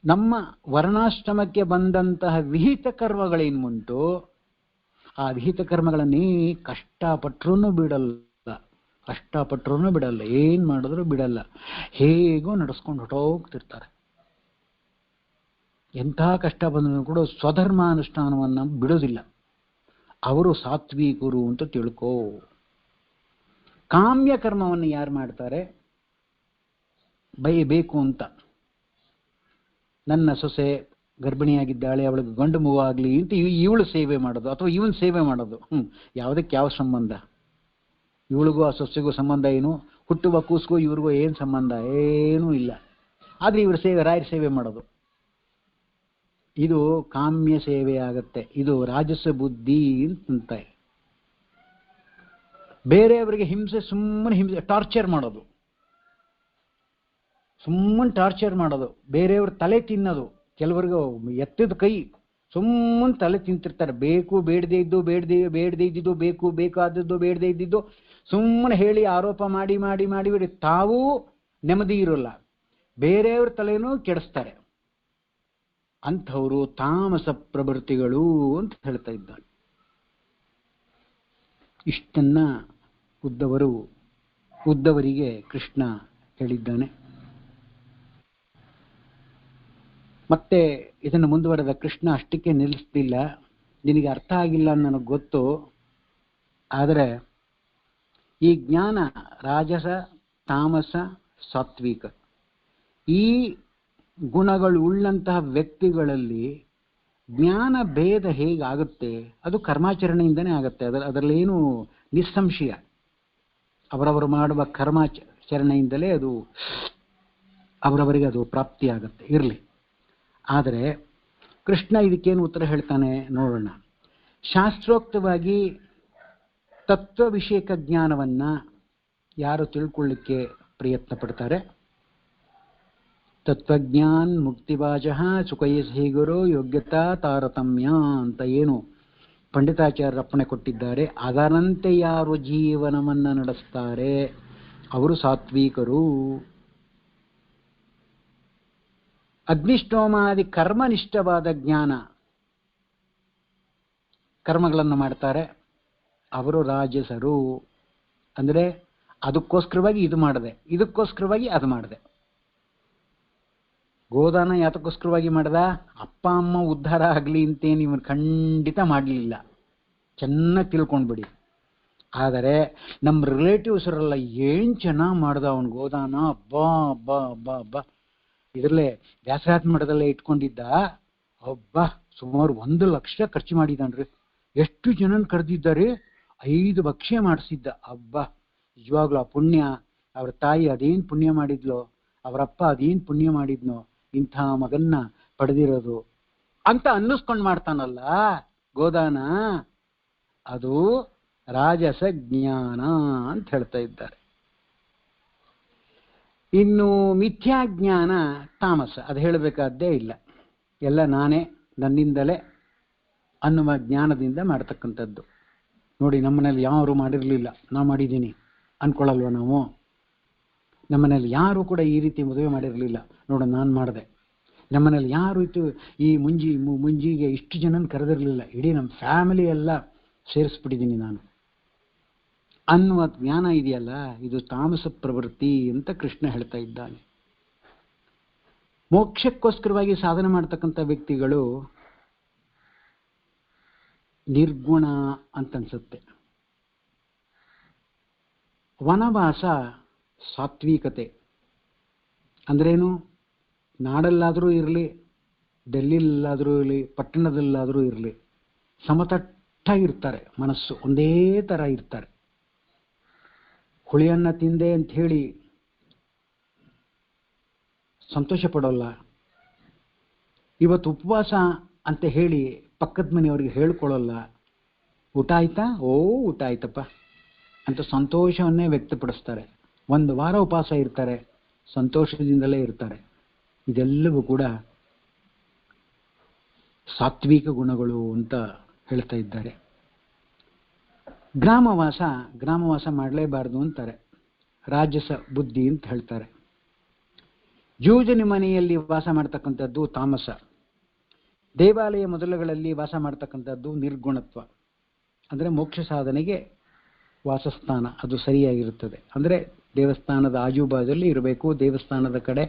A: ನಮ್ಮ ವರ್ಣಾಶ್ರಮಕ್ಕೆ ಬಂದಂತಹ ವಿಹಿತ ಕರ್ಮಗಳೇನುಂಟು, ಆ ವಿಹಿತ ಕರ್ಮಗಳನ್ನೇ ಕಷ್ಟಪಟ್ಟರೂ ಬಿಡಲ್ಲ, ಏನ್ ಮಾಡಿದ್ರು ಬಿಡಲ್ಲ, ಹೇಗೋ ನಡೆಸ್ಕೊಂಡು ಹೊಟ್ಟೋಗ್ತಿರ್ತಾರೆ. ಎಂಥ ಕಷ್ಟ ಬಂದರೂ ಕೂಡ ಸ್ವಧರ್ಮಾನುಷ್ಠಾನವನ್ನು ಬಿಡೋದಿಲ್ಲ. ಅವರು ಸಾತ್ವಿಕರು ಅಂತ ತಿಳ್ಕೋ. ಕಾಮ್ಯ ಕರ್ಮವನ್ನು ಯಾರು ಮಾಡ್ತಾರೆ? ಬೈಬೇಕು ಅಂತ, ನನ್ನ ಸೊಸೆ ಗರ್ಭಿಣಿಯಾಗಿದ್ದಾಳೆ, ಅವಳಿಗೆ ಗಂಡು ಮೂವಾಗಲಿ ಅಂತ ಇವಳು ಸೇವೆ ಮಾಡೋದು ಅಥವಾ ಇವನ್ ಸೇವೆ ಮಾಡೋದು. ಯಾವುದಕ್ಕೆ ಯಾವ ಸಂಬಂಧ? ಇವಳಿಗೂ ಆ ಸೊಸೆಗೂ ಸಂಬಂಧ ಏನು? ಹುಟ್ಟುವ ಕೂಸ್ಗೂ ಇವ್ರಿಗೂ ಏನು ಸಂಬಂಧ? ಏನೂ ಇಲ್ಲ. ಆದರೆ ಇವರು ರಾಯರ ಸೇವೆ ಮಾಡೋದು, ಇದು ಕಾಮ್ಯ ಸೇವೆ ಆಗತ್ತೆ. ಇದು ರಾಜಸ ಬುದ್ಧಿ ಅಂತ. ಬೇರೆಯವರಿಗೆ ಸುಮ್ಮನೆ ಹಿಂಸೆ ಟಾರ್ಚರ್ ಮಾಡೋದು, ಬೇರೆಯವ್ರ ತಲೆ ತಿನ್ನೋದು. ಕೆಲವರಿಗೂ ಎತ್ತಿದ ಕೈ, ಸುಮ್ಮನೆ ತಲೆ ತಿಂತಿರ್ತಾರೆ. ಬೇಕು ಬೇಡದೇ ಇದ್ದಿದ್ದು, ಬೇಕು ಬೇಕಾದದ್ದು ಬೇಡದೇ ಇದ್ದಿದ್ದು ಸುಮ್ಮನೆ ಹೇಳಿ ಆರೋಪ ಮಾಡಿ ಮಾಡಿ ಮಾಡಿ ತಾವೂ ನೆಮ್ಮದಿ ಇರೋಲ್ಲ, ಬೇರೆಯವ್ರ ತಲೆನೂ ಕೆಡಿಸ್ತಾರೆ. ಅಂಥವರು ತಾಮಸ ಪ್ರವೃತ್ತಿಗಳು ಅಂತ ಹೇಳ್ತಾ ಇದ್ದಾರೆ. ಇಷ್ಟನ್ನ ಉದ್ದವರಿಗೆ ಕೃಷ್ಣ ಹೇಳಿದ್ದಾನೆ. ಮತ್ತೆ ಇದನ್ನು ಮುಂದುವರೆದ ಕೃಷ್ಣ ಅಷ್ಟಕ್ಕೆ ನಿಲ್ಲಿಸ್ತಿಲ್ಲ. ನಿನಗೆ ಅರ್ಥ ಆಗಿಲ್ಲ ನನಗೆ ಗೊತ್ತು, ಆದರೆ ಈ ಜ್ಞಾನ ರಾಜಸ, ತಾಮಸ, ಸಾತ್ವಿಕ ಈ ಗುಣಗಳು ಉಳ್ಳಂತಹ ವ್ಯಕ್ತಿಗಳಲ್ಲಿ ಜ್ಞಾನ ಭೇದ ಹೇಗಾಗುತ್ತೆ? ಅದು ಕರ್ಮಾಚರಣೆಯಿಂದನೇ ಆಗುತ್ತೆ. ಅದರಲ್ಲೇನು ನಿಸ್ಸಂಶಯ. ಅವರವರು ಮಾಡುವ ಕರ್ಮಾಚರಣೆಯಿಂದಲೇ ಅದು ಅವರವರಿಗೆ ಅದು ಪ್ರಾಪ್ತಿಯಾಗತ್ತೆ. ಇರಲಿ. ಆದರೆ ಕೃಷ್ಣ ಇದಕ್ಕೇನು ಉತ್ತರ ಹೇಳ್ತಾನೆ ನೋಡೋಣ. ಶಾಸ್ತ್ರೋಕ್ತವಾಗಿ ತತ್ವವಿಷಯಕ ಜ್ಞಾನವನ್ನ ಯಾರು ತಿಳ್ಕೊಳ್ಳಿಕ್ಕೆ ಪ್ರಯತ್ನ ಪಡ್ತಾರೆ, ತತ್ವಜ್ಞಾನ್ ಮುಕ್ತಿವಾಜಃ ಸುಖಯಸಿ ಗುರು ಯೋಗ್ಯತಾ ತಾರತಮ್ಯ ಅಂತ ಏನು ಪಂಡಿತಾಚಾರ್ಯರು ಅಪ್ಪಣೆ ಕೊಟ್ಟಿದ್ದಾರೆ, ಅದರಂತೆ ಯಾರು ಜೀವನವನ್ನು ನಡೆಸ್ತಾರೆ ಅವರು ಸಾತ್ವಿಕರು. ಅಗ್ನಿಷ್ಠೋಮಾದಿ ಕರ್ಮನಿಷ್ಠವಾದ ಜ್ಞಾನ ಕರ್ಮಗಳನ್ನು ಮಾಡ್ತಾರೆ ಅವರು ರಾಜಸರು. ಅಂದರೆ ಅದಕ್ಕೋಸ್ಕರವಾಗಿ ಇದು ಮಾಡಿದೆ, ಇದಕ್ಕೋಸ್ಕರವಾಗಿ ಅದು ಮಾಡಿದೆ. ಗೋದಾನ ಯಾತಕ್ಕೋಸ್ಕರವಾಗಿ ಮಾಡ್ದ? ಅಪ್ಪ ಅಮ್ಮ ಉದ್ಧಾರ ಆಗಲಿ ಅಂತೇನು ಇವನು ಖಂಡಿತ ಮಾಡಲಿಲ್ಲ. ಚೆನ್ನಾಗಿ ತಿಳ್ಕೊಂಡ್ಬಿಡಿ. ಆದರೆ ನಮ್ಮ ರಿಲೇಟಿವ್ಸರೆಲ್ಲ ಏನು ಚೆನ್ನಾಗಿ ಮಾಡ್ದ ಅವನು ಗೋದಾನ, ಅಬ್ಬಾ ಅಬ್ಬಾ ಅಬ್ಬಾ ಅಬ್ಬಾ, ಇದರಲ್ಲೇ ವ್ಯಾಸರಾಜ ಮಠದಲ್ಲೇ ಇಟ್ಕೊಂಡಿದ್ದ, ಅಬ್ಬಾ ಸುಮಾರು 1 ಲಕ್ಷ ಖರ್ಚು ಮಾಡಿದಾನ್ರಿ. ಎಷ್ಟು ಜನನ ಕರೆದಿದ್ದಾರೆ, 5 ಭಕ್ಷ್ಯ ಮಾಡಿಸಿದ್ದ. ಅಬ್ಬಾ ನಿಜವಾಗ್ಲೂ ಆ ಪುಣ್ಯ, ಅವ್ರ ತಾಯಿ ಅದೇನು ಪುಣ್ಯ ಮಾಡಿದ್ಲೋ, ಅವರಪ್ಪ ಅದೇನು ಪುಣ್ಯ ಮಾಡಿದ್ನೋ ಇಂಥ ಮಗನ್ನ ಪಡೆದಿರೋದು ಅಂತ ಅನ್ನಿಸ್ಕೊಂಡು ಮಾಡ್ತಾನಲ್ಲ ಗೋದಾನ, ಅದು ರಾಜಸ ಜ್ಞಾನ ಅಂತ ಹೇಳ್ತಾ ಇದ್ದಾರೆ. ಇನ್ನು ಮಿಥ್ಯಾಜ್ಞಾನ ತಾಮಸ, ಅದು ಹೇಳಬೇಕಾದ್ದೇ ಇಲ್ಲ. ಎಲ್ಲ ನಾನೇ, ನನ್ನಿಂದಲೇ ಅನ್ನುವ ಜ್ಞಾನದಿಂದ ಮಾಡ್ತಕ್ಕಂಥದ್ದು. ನೋಡಿ, ನಮ್ಮನೇಲಿ ಯಾರು ಮಾಡಿರಲಿಲ್ಲ, ನಾ ಮಾಡಿದ್ದೀನಿ ಅನ್ಕೊಳ್ಳಲ್ವ ನಾವು? ನಮ್ಮನೇಲಿ ಯಾರು ಕೂಡ ಈ ರೀತಿ ಮದುವೆ ಮಾಡಿರಲಿಲ್ಲ, ನೋಡು ನಾನು ಮಾಡಿದೆ. ನಮ್ಮನೇಲಿ ಯಾರು ಇತ್ತು ಈ ಮುಂಜಿಗೆ ಇಷ್ಟು ಜನನ ಕರೆದಿರಲಿಲ್ಲ, ಇಡೀ ನಮ್ಮ ಫ್ಯಾಮಿಲಿ ಎಲ್ಲ ಸೇರಿಸ್ಬಿಟ್ಟಿದ್ದೀನಿ ನಾನು ಅನ್ನುವ ಜ್ಞಾನ ಇದೆಯಲ್ಲ, ಇದು ತಾಮಸ ಪ್ರವೃತ್ತಿ ಅಂತ ಕೃಷ್ಣ ಹೇಳ್ತಾ ಇದ್ದಾನೆ. ಮೋಕ್ಷಕ್ಕೋಸ್ಕರವಾಗಿ ಸಾಧನೆ ಮಾಡ್ತಕ್ಕಂಥ ವ್ಯಕ್ತಿಗಳು ನಿರ್ಗುಣ ಅಂತನ್ಸುತ್ತೆ. ವನವಾಸ ಸಾತ್ವಿಕತೆ ಅಂದ್ರೇನು? ನಾಡಲ್ಲಾದರೂ ಇರಲಿ, ಡೆಲ್ಲಿಲಾದರೂ ಇರಲಿ, ಪಟ್ಟಣದಲ್ಲಾದರೂ ಇರಲಿ, ಸಮತಟ್ಟಾಗಿರ್ತಾರೆ, ಮನಸ್ಸು ಒಂದೇ ಥರ ಇರ್ತಾರೆ. ಹುಳಿಯನ್ನ ತಿಂದೆ ಅಂತ ಹೇಳಿ ಸಂತೋಷ ಪಡೋಲ್ಲ. ಇವತ್ತು ಉಪವಾಸ ಅಂತ ಹೇಳಿ ಪಕ್ಕದ ಮನೆಯವರಿಗೆ ಹೇಳ್ಕೊಳ್ಳಲ್ಲ. ಊಟ ಆಯ್ತಾ? ಓ ಊಟ ಆಯ್ತಪ್ಪ ಅಂತ ಸಂತೋಷವನ್ನೇ ವ್ಯಕ್ತಪಡಿಸ್ತಾರೆ. 1 ವಾರ ಉಪವಾಸ ಇರ್ತಾರೆ, ಸಂತೋಷದಿಂದಲೇ ಇರ್ತಾರೆ. ಇದೆಲ್ಲವೂ ಕೂಡ ಸಾತ್ವಿಕ ಗುಣಗಳು ಅಂತ ಹೇಳ್ತಾ ಇದ್ದಾರೆ. ಗ್ರಾಮವಾಸ ಮಾಡಲೇಬಾರದು ಅಂತಾರೆ, ರಾಜಸ ಬುದ್ಧಿ ಅಂತ ಹೇಳ್ತಾರೆ. ಜೂಜನಿ ಮನೆಯಲ್ಲಿ ವಾಸ ಮಾಡ್ತಕ್ಕಂಥದ್ದು ತಾಮಸ. ದೇವಾಲಯ ಮೊದಲುಗಳಲ್ಲಿ ವಾಸ ಮಾಡ್ತಕ್ಕಂಥದ್ದು ನಿರ್ಗುಣತ್ವ. ಅಂದರೆ ಮೋಕ್ಷ ಸಾಧನೆಗೆ ವಾಸಸ್ಥಾನ ಅದು ಸರಿಯಾಗಿರುತ್ತದೆ. ಅಂದರೆ ದೇವಸ್ಥಾನದ ಆಜುಬಾಜಲ್ಲಿ ಇರಬೇಕು, ದೇವಸ್ಥಾನದ ಕಡೆ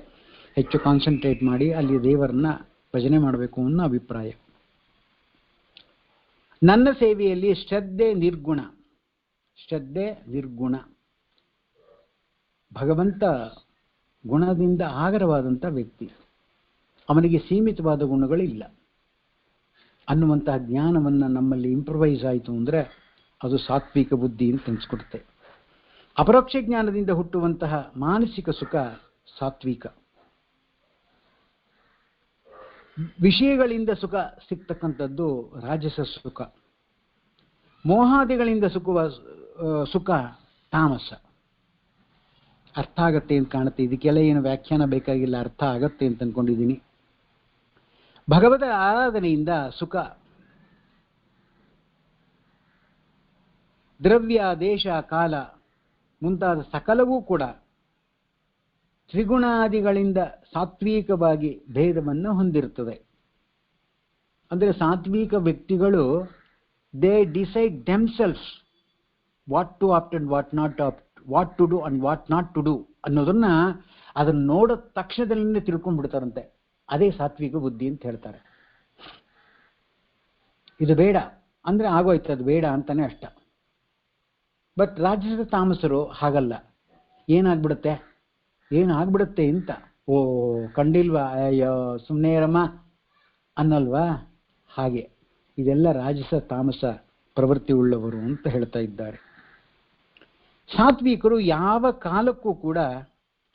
A: ಹೆಚ್ಚು ಕಾನ್ಸಂಟ್ರೇಟ್ ಮಾಡಿ ಅಲ್ಲಿ ದೇವರನ್ನ ಭಜನೆ ಮಾಡಬೇಕು ಅನ್ನೋ ಅಭಿಪ್ರಾಯ. ನನ್ನ ಸೇವೆಯಲ್ಲಿ ಶ್ರದ್ಧೆ ನಿರ್ಗುಣ. ಭಗವಂತ ಗುಣದಿಂದ ಆಗರವಾದಂಥ ವ್ಯಕ್ತಿ, ಅವನಿಗೆ ಸೀಮಿತವಾದ ಗುಣಗಳಿಲ್ಲ ಅನ್ನುವಂತಹ ಜ್ಞಾನವನ್ನು ನಮ್ಮಲ್ಲಿ ಇಂಪ್ರವೈಸ್ ಆಯಿತು ಅಂದರೆ ಅದು ಸಾತ್ವಿಕ ಬುದ್ಧಿ ಅಂತ ಅನಿಸ್ಕೊಡುತ್ತೆ. ಅಪರೋಕ್ಷ ಜ್ಞಾನದಿಂದ ಹುಟ್ಟುವಂತಹ ಮಾನಸಿಕ ಸುಖ ಸಾತ್ವಿಕ. ವಿಷಯಗಳಿಂದ ಸುಖ ಸಿಗ್ತಕ್ಕಂಥದ್ದು ರಾಜಸ ಸುಖ. ಮೋಹಾದಿಗಳಿಂದ ಸುಖ ತಾಮಸ. ಅರ್ಥ ಆಗತ್ತೆ ಅಂತ ಕಾಣುತ್ತೆ. ಇದಕ್ಕೆಲ್ಲ ಏನು ವ್ಯಾಖ್ಯಾನ ಬೇಕಾಗಿಲ್ಲ, ಅರ್ಥ ಆಗತ್ತೆ ಅಂತ ಅನ್ಕೊಂಡಿದ್ದೀನಿ. ಭಗವದ ಆರಾಧನೆಯಿಂದ ಸುಖ. ದ್ರವ್ಯ, ದೇಶ, ಕಾಲ ಮುಂತಾದ ಸಕಲವೂ ಕೂಡ ತ್ರಿಗುಣಾದಿಗಳಿಂದ ಸಾತ್ವಿಕವಾಗಿ ಭೇದವನ್ನು ಹೊಂದಿರುತ್ತದೆ. ಅಂದರೆ ಸಾತ್ವಿಕ ವ್ಯಕ್ತಿಗಳು they decide themselves what to opt and what not opt, what to do and what not to do ಅನ್ನೋದನ್ನ ಅದನ್ನು ನೋಡೋ ತಕ್ಷಣದಲ್ಲೇ ತಿಳ್ಕೊಂಡ್ಬಿಡ್ತಾರಂತೆ. ಅದೇ ಸಾತ್ವಿಕ ಬುದ್ಧಿ ಅಂತ ಹೇಳ್ತಾರೆ. ಇದು ಬೇಡ ಅಂದ್ರೆ ಆಗೋಯ್ತು, ಅದು ಬೇಡ ಅಂತಾನೆ ಅಷ್ಟ. ಬಟ್ ರಾಜಸ ತಾಮಸರು ಹಾಗಲ್ಲ. ಏನಾಗ್ಬಿಡುತ್ತೆ ಅಂತ, ಓ ಕಂಡಿಲ್ವಾ, ಅಯ್ಯೋ ಸುಮ್ಮನೆ ಇರಮ್ಮ ಅನ್ನಲ್ವಾ, ಹಾಗೆ ಇದೆಲ್ಲ ರಾಜಸ ತಾಮಸ ಪ್ರವೃತ್ತಿ ಉಳ್ಳವರು ಅಂತ ಹೇಳ್ತಾ ಇದ್ದಾರೆ. ಸಾತ್ವಿಕರು ಯಾವ ಕಾಲಕ್ಕೂ ಕೂಡ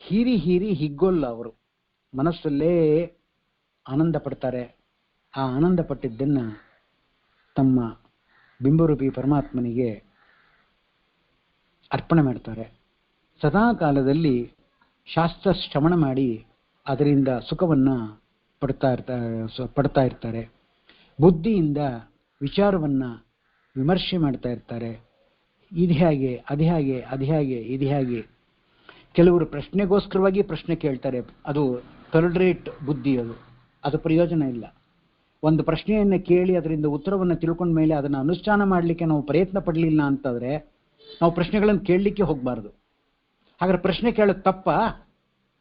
A: ಹೀರಿ ಹಿಗ್ಗೋಲ್ಲ. ಅವರು ಮನಸ್ಸಲ್ಲೇ ಆನಂದ ಪಡ್ತಾರೆ. ಆ ಆನಂದ ಪಟ್ಟಿದ್ದನ್ನ ತಮ್ಮ ಬಿಂಬರೂಪಿ ಪರಮಾತ್ಮನಿಗೆ ಅರ್ಪಣೆ ಮಾಡ್ತಾರೆ. ಸದಾ ಕಾಲದಲ್ಲಿ ಶಾಸ್ತ್ರ ಶ್ರವಣ ಮಾಡಿ ಅದರಿಂದ ಸುಖವನ್ನ ಪಡ್ತಾ ಇರ್ತಾರೆ. ಬುದ್ಧಿಯಿಂದ ವಿಚಾರವನ್ನ ವಿಮರ್ಶೆ ಮಾಡ್ತಾ ಇರ್ತಾರೆ. ಇದು ಹೇಗೆ, ಇದು ಹೇಗೆ. ಕೆಲವರು ಪ್ರಶ್ನೆಗೋಸ್ಕರವಾಗಿ ಪ್ರಶ್ನೆ ಕೇಳ್ತಾರೆ. ಅದು ಥರ್ಡ್ ರೇಟ್ ಬುದ್ಧಿ. ಅದು ಪ್ರಯೋಜನ ಇಲ್ಲ. ಒಂದು ಪ್ರಶ್ನೆಯನ್ನು ಕೇಳಿ ಅದರಿಂದ ಉತ್ತರವನ್ನು ತಿಳ್ಕೊಂಡ ಮೇಲೆ ಅದನ್ನು ಅನುಷ್ಠಾನ ಮಾಡಲಿಕ್ಕೆ ನಾವು ಪ್ರಯತ್ನ ಪಡಲಿಲ್ಲ ಅಂತಂದ್ರೆ ನಾವು ಪ್ರಶ್ನೆಗಳನ್ನು ಕೇಳಲಿಕ್ಕೆ ಹೋಗಬಾರ್ದು. ಹಾಗಾದ್ರೆ ಪ್ರಶ್ನೆ ಕೇಳೋದು ತಪ್ಪ?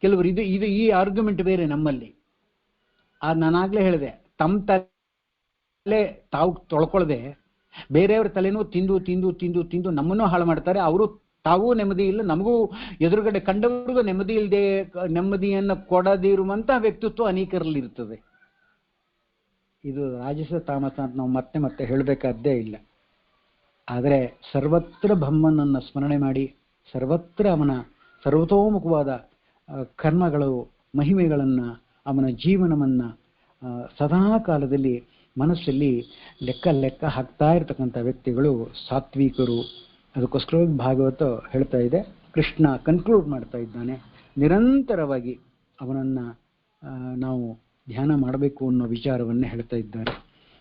A: ಕೆಲವರು ಈ ಆರ್ಗ್ಯುಮೆಂಟ್ ಬೇರೆ ನಮ್ಮಲ್ಲಿ. ನಾನಾಗ್ಲೇ ಹೇಳಿದೆ, ತಮ್ಮ ತಲೆ ತಾವು ತೊಳ್ಕೊಳ್ಳದೆ ಬೇರೆಯವ್ರ ತಲೆನೂ ತಿಂದು ನಮ್ಮನ್ನೂ ಹಾಳು ಮಾಡ್ತಾರೆ. ಅವರು ತಾವೂ ನೆಮ್ಮದಿ ಇಲ್ಲ, ನಮಗೂ ಎದುರುಗಡೆ ಕಂಡವ್ರಿಗೂ ನೆಮ್ಮದಿ ಇಲ್ಲದೆ ನೆಮ್ಮದಿಯನ್ನು ಕೊಡದಿರುವಂತಹ ವ್ಯಕ್ತಿತ್ವ ಅನೇಕರಲ್ಲಿ ಇರ್ತದೆ. ಇದು ರಾಜಸ ತಾಮಸ ಅಂತ ನಾವು ಮತ್ತೆ ಹೇಳಬೇಕಾದ್ದೇ ಇಲ್ಲ. ಆದರೆ ಸರ್ವತ್ರ ಬ್ರಹ್ಮನನ್ನು ಸ್ಮರಣೆ ಮಾಡಿ ಸರ್ವತ್ರ ಅವನ ಸರ್ವತೋಮುಖವಾದ ಕರ್ಮಗಳು ಮಹಿಮೆಗಳನ್ನು ಅವನ ಜೀವನವನ್ನು ಸದಾ ಕಾಲದಲ್ಲಿ ಮನಸ್ಸಲ್ಲಿ ಲೆಕ್ಕ ಹಾಕ್ತಾ ಇರ್ತಕ್ಕಂಥ ವ್ಯಕ್ತಿಗಳು ಸಾತ್ವಿಕರು. ಅದಕ್ಕೋಸ್ಕರವಾಗಿ ಭಾಗವತ ಹೇಳ್ತಾ ಇದೆ, ಕೃಷ್ಣ ಕನ್ಕ್ಲೂಡ್ ಮಾಡ್ತಾ ಇದ್ದಾನೆ, ನಿರಂತರವಾಗಿ ಅವನನ್ನು ನಾವು ಧ್ಯಾನ ಮಾಡಬೇಕು ಅನ್ನೋ ವಿಚಾರವನ್ನೇ ಹೇಳ್ತಾ ಇದ್ದಾರೆ.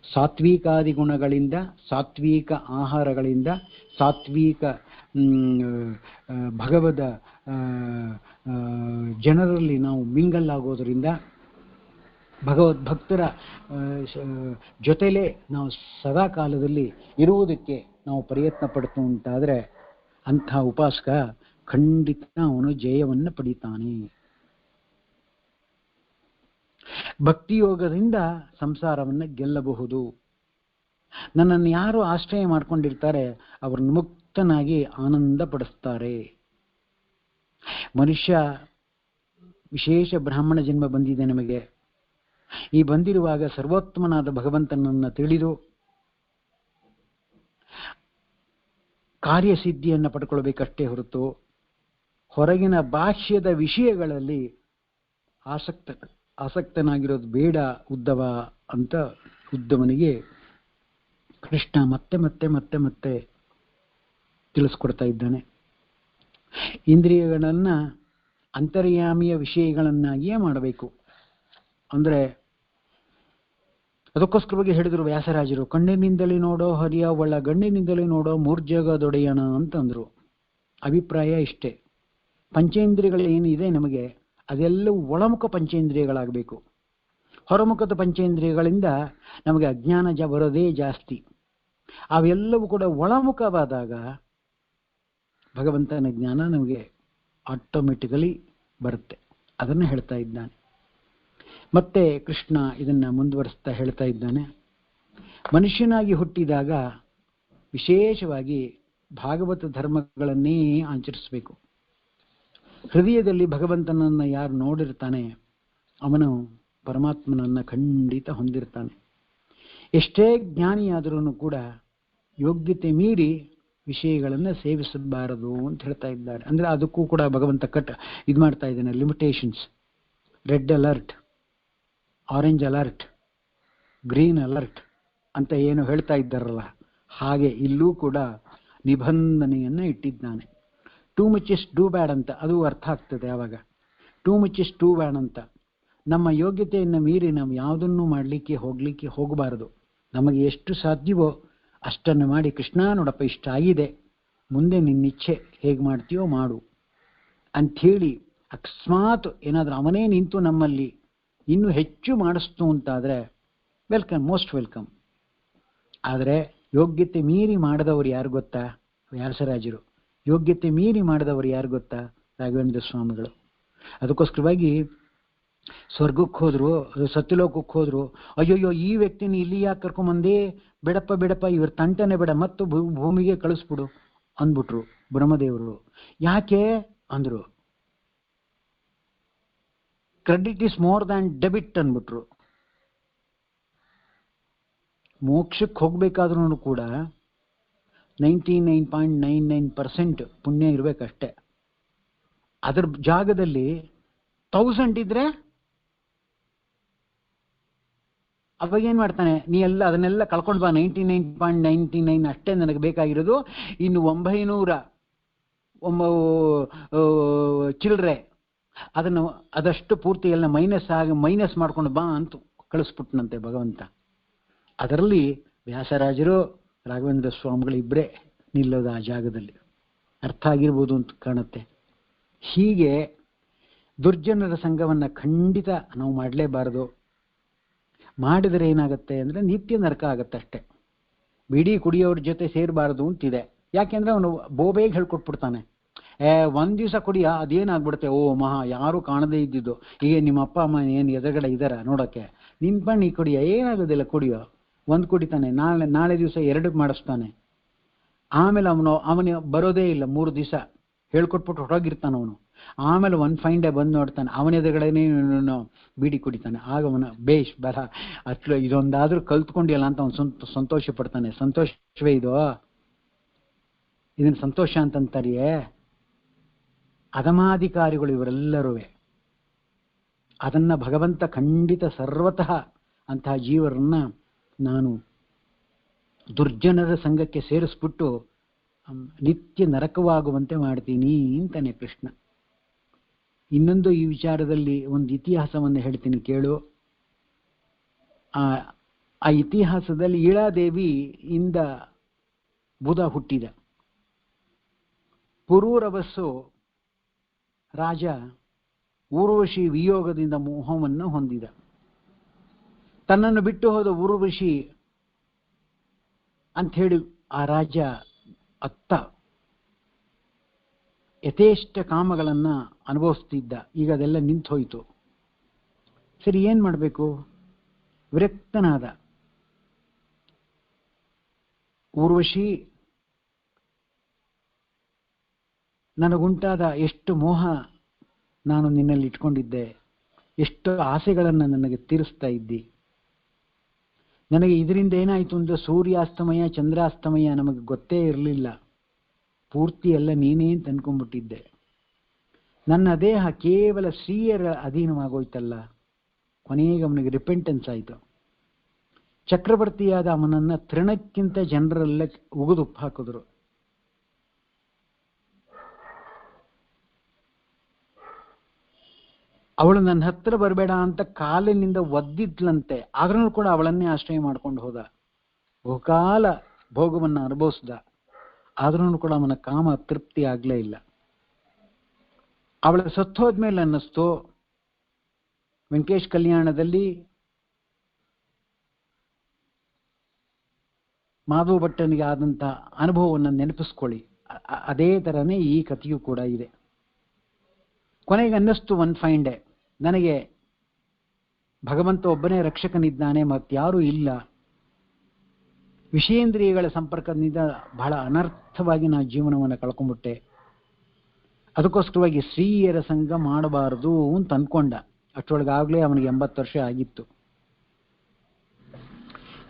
A: ಸಾತ್ವಿಕಾದಿ ಗುಣಗಳಿಂದ, ಸಾತ್ವಿಕ ಆಹಾರಗಳಿಂದ, ಸಾತ್ವಿಕ ಭಗವದ ಜನರಲ್ಲಿ ನಾವು ಮಿಂಗಲ್ ಆಗೋದರಿಂದ, ಭಗವದ್ಭಕ್ತರ ಜೊತೆಲೇ ನಾವು ಸದಾ ಕಾಲದಲ್ಲಿ ಇರುವುದಕ್ಕೆ ನಾವು ಪ್ರಯತ್ನ ಪಡ್ತು ಅಂತಾದರೆ ಅಂಥ ಉಪಾಸಕ ಖಂಡಿತ ಅವನು ಜಯವನ್ನು ಪಡಿತಾನೆ. ಭಕ್ತಿಯೋಗದಿಂದ ಸಂಸಾರವನ್ನು ಗೆಲ್ಲಬಹುದು. ನನ್ನನ್ನು ಯಾರು ಆಶ್ರಯ ಮಾಡ್ಕೊಂಡಿರ್ತಾರೆ ಅವರನ್ನು ಮುಕ್ತನಾಗಿ ಆನಂದ ಪಡಿಸ್ತಾರೆ. ಮನುಷ್ಯ ವಿಶೇಷ ಬ್ರಾಹ್ಮಣ ಜನ್ಮ ಬಂದಿದೆ ನಮಗೆ. ಈ ಬಂದಿರುವಾಗ ಸರ್ವೋತ್ತಮನಾದ ಭಗವಂತನನ್ನು ತಿಳಿದು ಕಾರ್ಯಸಿದ್ಧಿಯನ್ನು ಪಡ್ಕೊಳ್ಬೇಕಷ್ಟೇ ಹೊರತು ಹೊರಗಿನ ಬಾಹ್ಯದ ವಿಷಯಗಳಲ್ಲಿ ಆಸಕ್ತನಾಗಿರೋದು ಬೇಡ ಉದ್ದವ ಅಂತ ಉದ್ದವನಿಗೆ ಕೃಷ್ಣ ಮತ್ತೆ ತಿಳಿಸ್ಕೊಡ್ತಾ ಇದ್ದಾನೆ. ಇಂದ್ರಿಯಗಳನ್ನ ಅಂತರ್ಯಾಮಿಯ ವಿಷಯಗಳನ್ನಾಗಿಯೇ ಮಾಡಬೇಕು. ಅಂದರೆ ಅದಕ್ಕೋಸ್ಕರವಾಗಿ ಹೇಳಿದರು ವ್ಯಾಸರಾಜರು, ಕಣ್ಣಿನಿಂದಲೇ ನೋಡೋ ಹರಿಯ ಒಳ ಗಣ್ಣಿನಿಂದಲೇ ನೋಡೋ ಮೂರ್ಜಗದೊಡೆಯಣ ಅಂತಂದರು. ಅಭಿಪ್ರಾಯ ಇಷ್ಟೇ, ಪಂಚೇಂದ್ರಿಯಗಳು ಏನಿದೆ ನಮಗೆ ಅದೆಲ್ಲವೂ ಒಳಮುಖ ಪಂಚೇಂದ್ರಿಯಗಳಾಗಬೇಕು. ಹೊರಮುಖದ ಪಂಚೇಂದ್ರಿಯಗಳಿಂದ ನಮಗೆ ಅಜ್ಞಾನ ಬರೋದೇ ಜಾಸ್ತಿ. ಅವೆಲ್ಲವೂ ಕೂಡ ಒಳಮುಖವಾದಾಗ ಭಗವಂತನ ಜ್ಞಾನ ನಮಗೆ ಆಟೋಮೆಟಿಕಲಿ ಬರುತ್ತೆ. ಅದನ್ನು ಹೇಳ್ತಾ ಇದ್ದಾನೆ. ಮತ್ತೆ ಕೃಷ್ಣ ಇದನ್ನು ಮುಂದುವರಿಸ್ತಾ ಹೇಳ್ತಾ ಇದ್ದಾನೆ, ಮನುಷ್ಯನಾಗಿ ಹುಟ್ಟಿದಾಗ ವಿಶೇಷವಾಗಿ ಭಾಗವತ ಧರ್ಮಗಳನ್ನೇ ಆಚರಿಸಬೇಕು. ಹೃದಯದಲ್ಲಿ ಭಗವಂತನನ್ನು ಯಾರು ನೋಡಿರ್ತಾನೆ ಅವನು ಪರಮಾತ್ಮನನ್ನು ಖಂಡಿತ ಹೊಂದಿರ್ತಾನೆ. ಎಷ್ಟೇ ಜ್ಞಾನಿಯಾದರೂ ಕೂಡ ಯೋಗ್ಯತೆ ಮೀರಿ ವಿಷಯಗಳನ್ನು ಸೇವಿಸಬಾರದು ಅಂತ ಹೇಳ್ತಾ ಇದ್ದಾರೆ. ಅಂದರೆ ಅದಕ್ಕೂ ಕೂಡ ಭಗವಂತ ಇದು ಮಾಡ್ತಾ ಇದ್ದಾನೆ, limitations. Red alert, orange alert, green alert ಅಂತ ಏನು ಹೇಳ್ತಾ ಇದ್ದಾರಲ್ಲ, ಹಾಗೆ ಇಲ್ಲೂ ಕೂಡ ನಿಬಂಧನೆಯನ್ನು ಇಟ್ಟಿದ್ದಾನೆ. Too much is too bad ಅಂತ ಅದು ಅರ್ಥ ಆಗ್ತದೆ. ಆವಾಗ too much is too bad ಅಂತ ನಮ್ಮ ಯೋಗ್ಯತೆಯನ್ನು ಮೀರಿ ನಾವು ಯಾವುದನ್ನು ಮಾಡಲಿಕ್ಕೆ ಹೋಗಬಾರದು. ನಮಗೆ ಎಷ್ಟು ಸಾಧ್ಯವೋ ಅಷ್ಟನ್ನು ಮಾಡಿ, ಕೃಷ್ಣ ನೋಡಪ್ಪ ಇಷ್ಟ ಆಗಿದೆ, ಮುಂದೆ ನಿನ್ನಿಚ್ಛೆ ಹೇಗೆ ಮಾಡ್ತೀಯೋ ಮಾಡು ಅಂಥೇಳಿ, ಅಕಸ್ಮಾತ್ ಏನಾದರೂ ಅವನೇ ನಿಂತು ನಮ್ಮಲ್ಲಿ ಇನ್ನೂ ಹೆಚ್ಚು ಮಾಡಿಸ್ತು ಅಂತಾದರೆ ವೆಲ್ಕಮ್, ಮೋಸ್ಟ್ ವೆಲ್ಕಮ್. ಆದರೆ ಯೋಗ್ಯತೆ ಮೀರಿ ಮಾಡಿದವರು ಯಾರು ಗೊತ್ತಾ? ವ್ಯಾಸರಾಜರು. ಯೋಗ್ಯತೆ ಮೀರಿ ಮಾಡಿದವರು ಯಾರು ಗೊತ್ತಾ? ರಾಘವೇಂದ್ರ ಸ್ವಾಮಿಗಳು. ಅದಕ್ಕೋಸ್ಕರವಾಗಿ ಸ್ವರ್ಗಕ್ಕೆ ಹೋದ್ರು, ಸತ್ಯಲೋಕಕ್ಕೆ ಹೋದ್ರು, ಅಯ್ಯೋಯ್ಯೋ ಈ ವ್ಯಕ್ತಿನ ಇಲ್ಲಿ ಯಾಕೆ ಕರ್ಕೊಂಬಂದೇ, ಬೇಡಪ್ಪ ಇವ್ರ ತಂಟನೆ ಬೇಡ, ಮತ್ತು ಭೂಮಿಗೆ ಕಳಿಸ್ಬಿಡು ಅಂದ್ಬಿಟ್ರು ಬ್ರಹ್ಮದೇವರು. ಯಾಕೆ ಅಂದ್ರು, credit is more than debit ಅಂದ್ಬಿಟ್ರು. ಮೋಕ್ಷಕ್ಕೆ ಹೋಗ್ಬೇಕಾದ್ರೂ ಕೂಡ 99.99% ಪುಣ್ಯ ಇರಬೇಕಷ್ಟೆ. ಅದ್ರ ಜಾಗದಲ್ಲಿ 1000 ಇದ್ರೆ ಅವಾಗ ಏನ್ ಮಾಡ್ತಾನೆ, ನೀ ಎಲ್ಲ ಅದನ್ನೆಲ್ಲ ಕಳ್ಕೊಂಡು ಬಾ, 99.99 ಅಷ್ಟೇ ನನಗೆ ಬೇಕಾಗಿರೋದು, ಇನ್ನು 900 ಚಿಲ್ಲರೆ ಅದಷ್ಟು ಪೂರ್ತಿ ಎಲ್ಲ ಮೈನಸ್ ಮಾಡ್ಕೊಂಡು ಬಾ ಅಂತ ಕಳಿಸ್ಬಿಟ್ನಂತೆ ಭಗವಂತ. ಅದರಲ್ಲಿ ವ್ಯಾಸರಾಜರು ರಾಘವೇಂದ್ರ ಸ್ವಾಮಿಗಳು ಇಬ್ಬರೇ ನಿಲ್ಲೋದು ಆ ಜಾಗದಲ್ಲಿ. ಅರ್ಥ ಆಗಿರ್ಬೋದು ಅಂತ ಕಾಣುತ್ತೆ. ಹೀಗೆ ದುರ್ಜನರ ಸಂಘವನ್ನು ಖಂಡಿತ ನಾವು ಮಾಡಲೇಬಾರದು. ಮಾಡಿದರೆ ಏನಾಗುತ್ತೆ ಅಂದರೆ ನಿತ್ಯ ನರಕ ಆಗುತ್ತೆ ಅಷ್ಟೆ. ಬಿಡಿ ಕುಡಿಯೋರ ಜೊತೆ ಸೇರಬಾರದು ಅಂತಿದೆ. ಯಾಕೆಂದ್ರೆ ಅವನು ಬೋಬೇಗೆ ಹೇಳ್ಕೊಟ್ಬಿಡ್ತಾನೆ, ಒಂದು ದಿವಸ ಕುಡಿಯ ಅದೇನಾಗ್ಬಿಡುತ್ತೆ, ಓ ಮಹಾ ಯಾರು ಕಾಣದೇ ಇದ್ದಿದ್ದು, ಈಗ ನಿಮ್ಮ ಅಪ್ಪ ಅಮ್ಮ ಏನು ಎದುರುಗಡೆ ಇದ್ದಾರ ನೋಡೋಕ್ಕೆ, ನಿನ್ ಬಣ್ಣಿ ಕುಡಿಯ ಏನಾಗೋದಿಲ್ಲ, ಕುಡಿಯೋ. ಒಂದು ಕುಡಿತಾನೆ, ನಾಳೆ ದಿವಸ 2 ಮಾಡಿಸ್ತಾನೆ. ಆಮೇಲೆ ಅವನು ಬರೋದೇ ಇಲ್ಲ, 3 ದಿವಸ ಹೇಳ್ಕೊಟ್ಬಿಟ್ಟು ಹೊರಗಿರ್ತಾನೆ ಅವನು. ಆಮೇಲೆ ಒಂದು ಫೈನ್ ಡೇ ಬಂದು ನೋಡ್ತಾನೆ, ಅವನ ಎದುರುಗಡೆನೇ ಬೀಡಿ ಕುಡಿತಾನೆ. ಆಗ ಅವನ ಬೇಷ್ ಬರ ಅಟ್ಲು ಇದೊಂದಾದ್ರೂ ಕಲ್ತ್ಕೊಂಡಿಲ್ಲ ಅಂತ ಅವನು ಸಂತೋಷ ಪಡ್ತಾನೆ. ಸಂತೋಷವೇ ಇದನ್ನ ಸಂತೋಷ ಅಂತಂತಾರಿಯೇ. ಅಧಮಾಧಿಕಾರಿಗಳು ಇವರೆಲ್ಲರೂ ಅದನ್ನ ಭಗವಂತ ಖಂಡಿತ ಸರ್ವತಃ ಅಂತಹ ಜೀವರನ್ನ ನಾನು ದುರ್ಜನರ ಸಂಘಕ್ಕೆ ಸೇರಿಸ್ಬಿಟ್ಟು ನಿತ್ಯ ನರಕವಾಗುವಂತೆ ಮಾಡ್ತೀನಿ ಅಂತಾನೆ ಕೃಷ್ಣ. ಇನ್ನೊಂದು ಈ ವಿಚಾರದಲ್ಲಿ ಒಂದು ಇತಿಹಾಸವನ್ನು ಹೇಳ್ತೀನಿ ಕೇಳು. ಆ ಇತಿಹಾಸದಲ್ಲಿ ಇಳಾದೇವಿಯಿಂದ ಬುಧ ಹುಟ್ಟಿದ. ಪುರೂರವಸ್ಸು ರಾಜ ಊರ್ವಶಿ ವಿಯೋಗದಿಂದ ಮೋಹವನ್ನು ಹೊಂದಿದ. ತನ್ನನ್ನು ಬಿಟ್ಟು ಹೋದ ಊರ್ವಶಿ ಅಂಥೇಳಿ ಆ ರಾಜ ಅತ್ತ ಯಥೇಷ್ಟ ಕಾಮಗಳನ್ನ ಅನುಭವಿಸ್ತಿದ್ದ. ಈಗ ಅದೆಲ್ಲ ನಿಂತು ಹೋಯಿತು. ಸರಿ, ಏನ್ ಮಾಡಬೇಕು? ವಿರಕ್ತನಾದ ಊರ್ವಶಿ, ನನಗುಂಟಾದ ಎಷ್ಟು ಮೋಹ ನಾನು ನಿನ್ನಲ್ಲಿ ಇಟ್ಕೊಂಡಿದ್ದೆ, ಎಷ್ಟು ಆಸೆಗಳನ್ನು ನನಗೆ ತೀರಿಸ್ತಾ ಇದ್ದಿ. ನನಗೆ ಇದರಿಂದ ಏನಾಯಿತು ಅಂದ್ರೆ ಸೂರ್ಯಾಸ್ತಮಯ ಚಂದ್ರಾಸ್ತಮಯ ನಮಗೆ ಗೊತ್ತೇ ಇರಲಿಲ್ಲ. ಪೂರ್ತಿ ಎಲ್ಲ ನೀನೇ ಅಂತ ಅನ್ಕೊಂಡ್ಬಿಟ್ಟಿದ್ದೆ. ನನ್ನ ದೇಹ ಕೇವಲ ಸ್ತ್ರೀಯರ ಅಧೀನವಾಗೋಯ್ತಲ್ಲ. ಕೊನೆಗೆ ಅವನಿಗೆ ರಿಪೆಂಟೆನ್ಸ್ ಆಯಿತು. ಚಕ್ರವರ್ತಿಯಾದ ಅವನನ್ನ ತೃಣಕ್ಕಿಂತ ಜನರೆಲ್ಲ ಉಗಿದುಪ್ಪು ಹಾಕಿದ್ರು. ಅವಳು ನನ್ನ ಹತ್ರ ಬರಬೇಡ ಅಂತ ಕಾಲಿನಿಂದ ಒದ್ದಿದ್ಲಂತೆ. ಆದ್ರೂ ಕೂಡ ಅವಳನ್ನೇ ಆಶ್ರಯ ಮಾಡ್ಕೊಂಡು ಹೋದ. ಬಹುಕಾಲ ಭೋಗವನ್ನು ಅನುಭವಿಸ್ದ. ಆದ್ರೂ ಕೂಡ ಅವನ ಕಾಮ ತೃಪ್ತಿ ಆಗ್ಲೇ ಇಲ್ಲ. ಅವಳ ಸತ್ತೋದ್ಮೇಲೆ ಅನ್ನಿಸ್ತು ವೆಂಕಟೇಶ್ ಕಲ್ಯಾಣದಲ್ಲಿ ಮಾಧವ ಭಟ್ಟನಿಗೆ ಆದಂಥ ಅನುಭವವನ್ನು ನೆನಪಿಸ್ಕೊಳ್ಳಿ. ಅದೇ ಥರನೇ ಈ ಕಥೆಯೂ ಕೂಡ ಇದೆ. ಕೊನೆಗೆ ಅನ್ನಿಸ್ತು ಒನ್ ಫೈನ್ ಡೇ, ನನಗೆ ಭಗವಂತ ಒಬ್ಬನೇ ರಕ್ಷಕನಿದ್ದಾನೆ, ಮತ್ತಾರೂ ಇಲ್ಲ. ವಿಷೇಂದ್ರಿಯಗಳ ಸಂಪರ್ಕದಿಂದ ಬಹಳ ಅನರ್ಥವಾಗಿ ನಾ ಜೀವನವನ್ನು ಕಳ್ಕೊಂಡ್ಬಿಟ್ಟೆ. ಅದಕ್ಕೋಸ್ಕರವಾಗಿ ಸ್ತ್ರೀಯರ ಸಂಘ ಮಾಡಬಾರದು ಅಂತ ಅಂದ್ಕೊಂಡ. ಅಷ್ಟೊಳಗಾಗಲೇ ಅವನಿಗೆ 80 ವರ್ಷ ಆಗಿತ್ತು.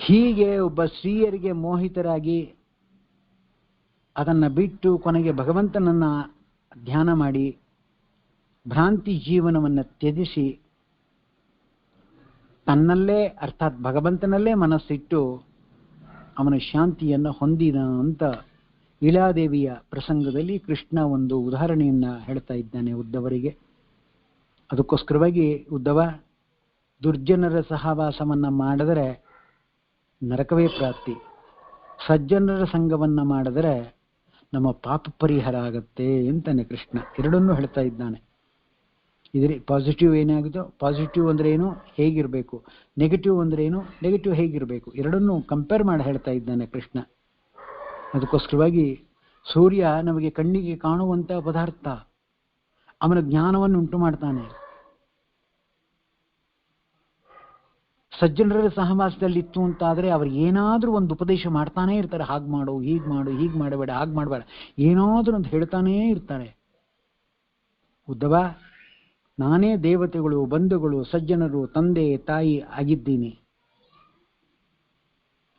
A: ಹೀಗೆ ಒಬ್ಬ ಸ್ತ್ರೀಯರಿಗೆ ಮೋಹಿತರಾಗಿ ಅದನ್ನು ಬಿಟ್ಟು ಕೊನೆಗೆ ಭಗವಂತನನ್ನ ಧ್ಯಾನ ಮಾಡಿ ಭ್ರಾಂತಿ ಜೀವನವನ್ನು ತ್ಯಜಿಸಿ ತನ್ನಲ್ಲೇ ಅರ್ಥಾತ್ ಭಗವಂತನಲ್ಲೇ ಮನಸ್ಸಿಟ್ಟು ಅವನ ಶಾಂತಿಯನ್ನು ಹೊಂದಿದ ಅಂತ ಇಳಾದೇವಿಯ ಪ್ರಸಂಗದಲ್ಲಿ ಕೃಷ್ಣ ಒಂದು ಉದಾಹರಣೆಯನ್ನ ಹೇಳ್ತಾ ಇದ್ದಾನೆ ಉದ್ಧವರಿಗೆ. ಅದಕ್ಕೋಸ್ಕರವಾಗಿ ಉದ್ಧವ, ದುರ್ಜನರ ಸಹವಾಸವನ್ನ ಮಾಡಿದರೆ ನರಕವೇ ಪ್ರಾಪ್ತಿ, ಸಜ್ಜನರ ಸಂಘವನ್ನ ಮಾಡಿದರೆ ನಮ್ಮ ಪಾಪ ಪರಿಹಾರ ಆಗತ್ತೆ ಅಂತಾನೆ ಕೃಷ್ಣ. ಎರಡನ್ನೂ ಹೇಳ್ತಾ ಇದ್ದಾನೆ. ಇದ್ರಿ ಪಾಸಿಟಿವ್ ಏನಾಗುತ್ತೋ, ಪಾಸಿಟಿವ್ ಅಂದ್ರೆ ಏನು, ಹೇಗಿರಬೇಕು, ನೆಗೆಟಿವ್ ಅಂದ್ರೆ ಏನು, ನೆಗೆಟಿವ್ ಹೇಗಿರಬೇಕು, ಎರಡನ್ನೂ ಕಂಪೇರ್ ಮಾಡಿ ಹೇಳ್ತಾ ಇದ್ದಾನೆ ಕೃಷ್ಣ. ಅದಕ್ಕೋಸ್ಕರವಾಗಿ ಸೂರ್ಯ ನಮಗೆ ಕಣ್ಣಿಗೆ ಕಾಣುವಂಥ ಪದಾರ್ಥ, ಅವನ ಜ್ಞಾನವನ್ನು ಉಂಟು ಮಾಡ್ತಾನೆ. ಸಜ್ಜನರ ಸಹವಾಸದಲ್ಲಿತ್ತು ಅಂತಾದರೆ ಅವ್ರು ಏನಾದರೂ ಒಂದು ಉಪದೇಶ ಮಾಡ್ತಾನೇ ಇರ್ತಾರೆ. ಹಾಗೆ ಮಾಡು, ಹೀಗೆ ಮಾಡು, ಹೀಗೆ ಮಾಡಬೇಡ, ಹಾಗೆ ಮಾಡಬೇಡ, ಏನಾದರೂ ಒಂದು ಹೇಳ್ತಾನೇ ಇರ್ತಾರೆ. ಉದ್ಧವ, ನಾನೇ ದೇವತೆಗಳು, ಬಂಧುಗಳು, ಸಜ್ಜನರು, ತಂದೆ ತಾಯಿ ಆಗಿದ್ದೀನಿ.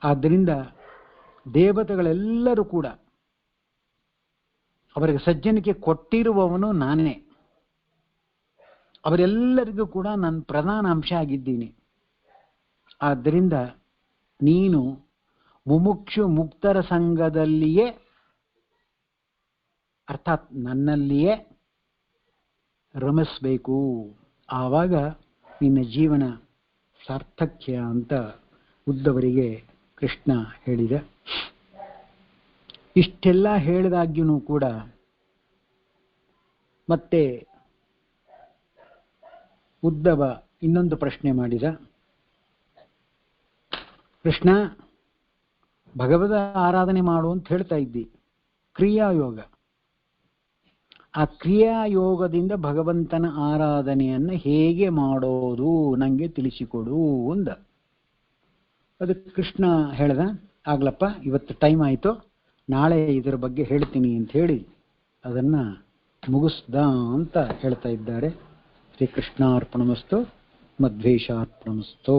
A: ಆದ್ದರಿಂದ ದೇವತೆಗಳೆಲ್ಲರೂ ಕೂಡ ಅವರಿಗೆ ಸಜ್ಜನಿಕೆ ಕೊಟ್ಟಿರುವವನು ನಾನೇ. ಅವರೆಲ್ಲರಿಗೂ ಕೂಡ ನಾನು ಪ್ರಧಾನ ಅಂಶ ಆಗಿದ್ದೀನಿ. ಆದ್ದರಿಂದ ನೀನು ಮುಮುಕ್ಷು ಮುಕ್ತರ ಸಂಘದಲ್ಲಿಯೇ ಅರ್ಥಾತ್ ನನ್ನಲ್ಲಿಯೇ ರಮಿಸಬೇಕು. ಆವಾಗ ನಿನ್ನ ಜೀವನ ಸಾರ್ಥಕ್ಯ ಅಂತ ಉದ್ಧವರಿಗೆ ಕೃಷ್ಣ ಹೇಳಿದ. ಇಷ್ಟೆಲ್ಲ ಹೇಳಿದಾಗ್ಯೂ ಕೂಡ ಮತ್ತೆ ಉದ್ಧವ ಇನ್ನೊಂದು ಪ್ರಶ್ನೆ ಮಾಡಿದ. ಕೃಷ್ಣ, ಭಗವದ ಆರಾಧನೆ ಮಾಡು ಅಂತ ಹೇಳ್ತಾ ಇದ್ದಿ, ಕ್ರಿಯಾಯೋಗ. ಆ ಕ್ರಿಯಾಯೋಗದಿಂದ ಭಗವಂತನ ಆರಾಧನೆಯನ್ನು ಹೇಗೆ ಮಾಡೋದು ನನಗೆ ತಿಳಿಸಿಕೊಡು ಅಂದ. ಅದಕ್ಕೆ ಕೃಷ್ಣ ಹೇಳ್ದ, ಆಗ್ಲಪ್ಪ, ಇವತ್ತು ಟೈಮ್ ಆಯಿತು, ನಾಳೆ ಇದರ ಬಗ್ಗೆ ಹೇಳ್ತೀನಿ ಅಂತ ಹೇಳಿ ಅದನ್ನ ಮುಗಿಸ್ದ ಅಂತ ಹೇಳ್ತಾ ಇದ್ದಾರೆ. ಶ್ರೀಕೃಷ್ಣಾರ್ಪಣಮಸ್ತು, ಮಧ್ವೇಶಾರ್ಪಣಮಸ್ತು.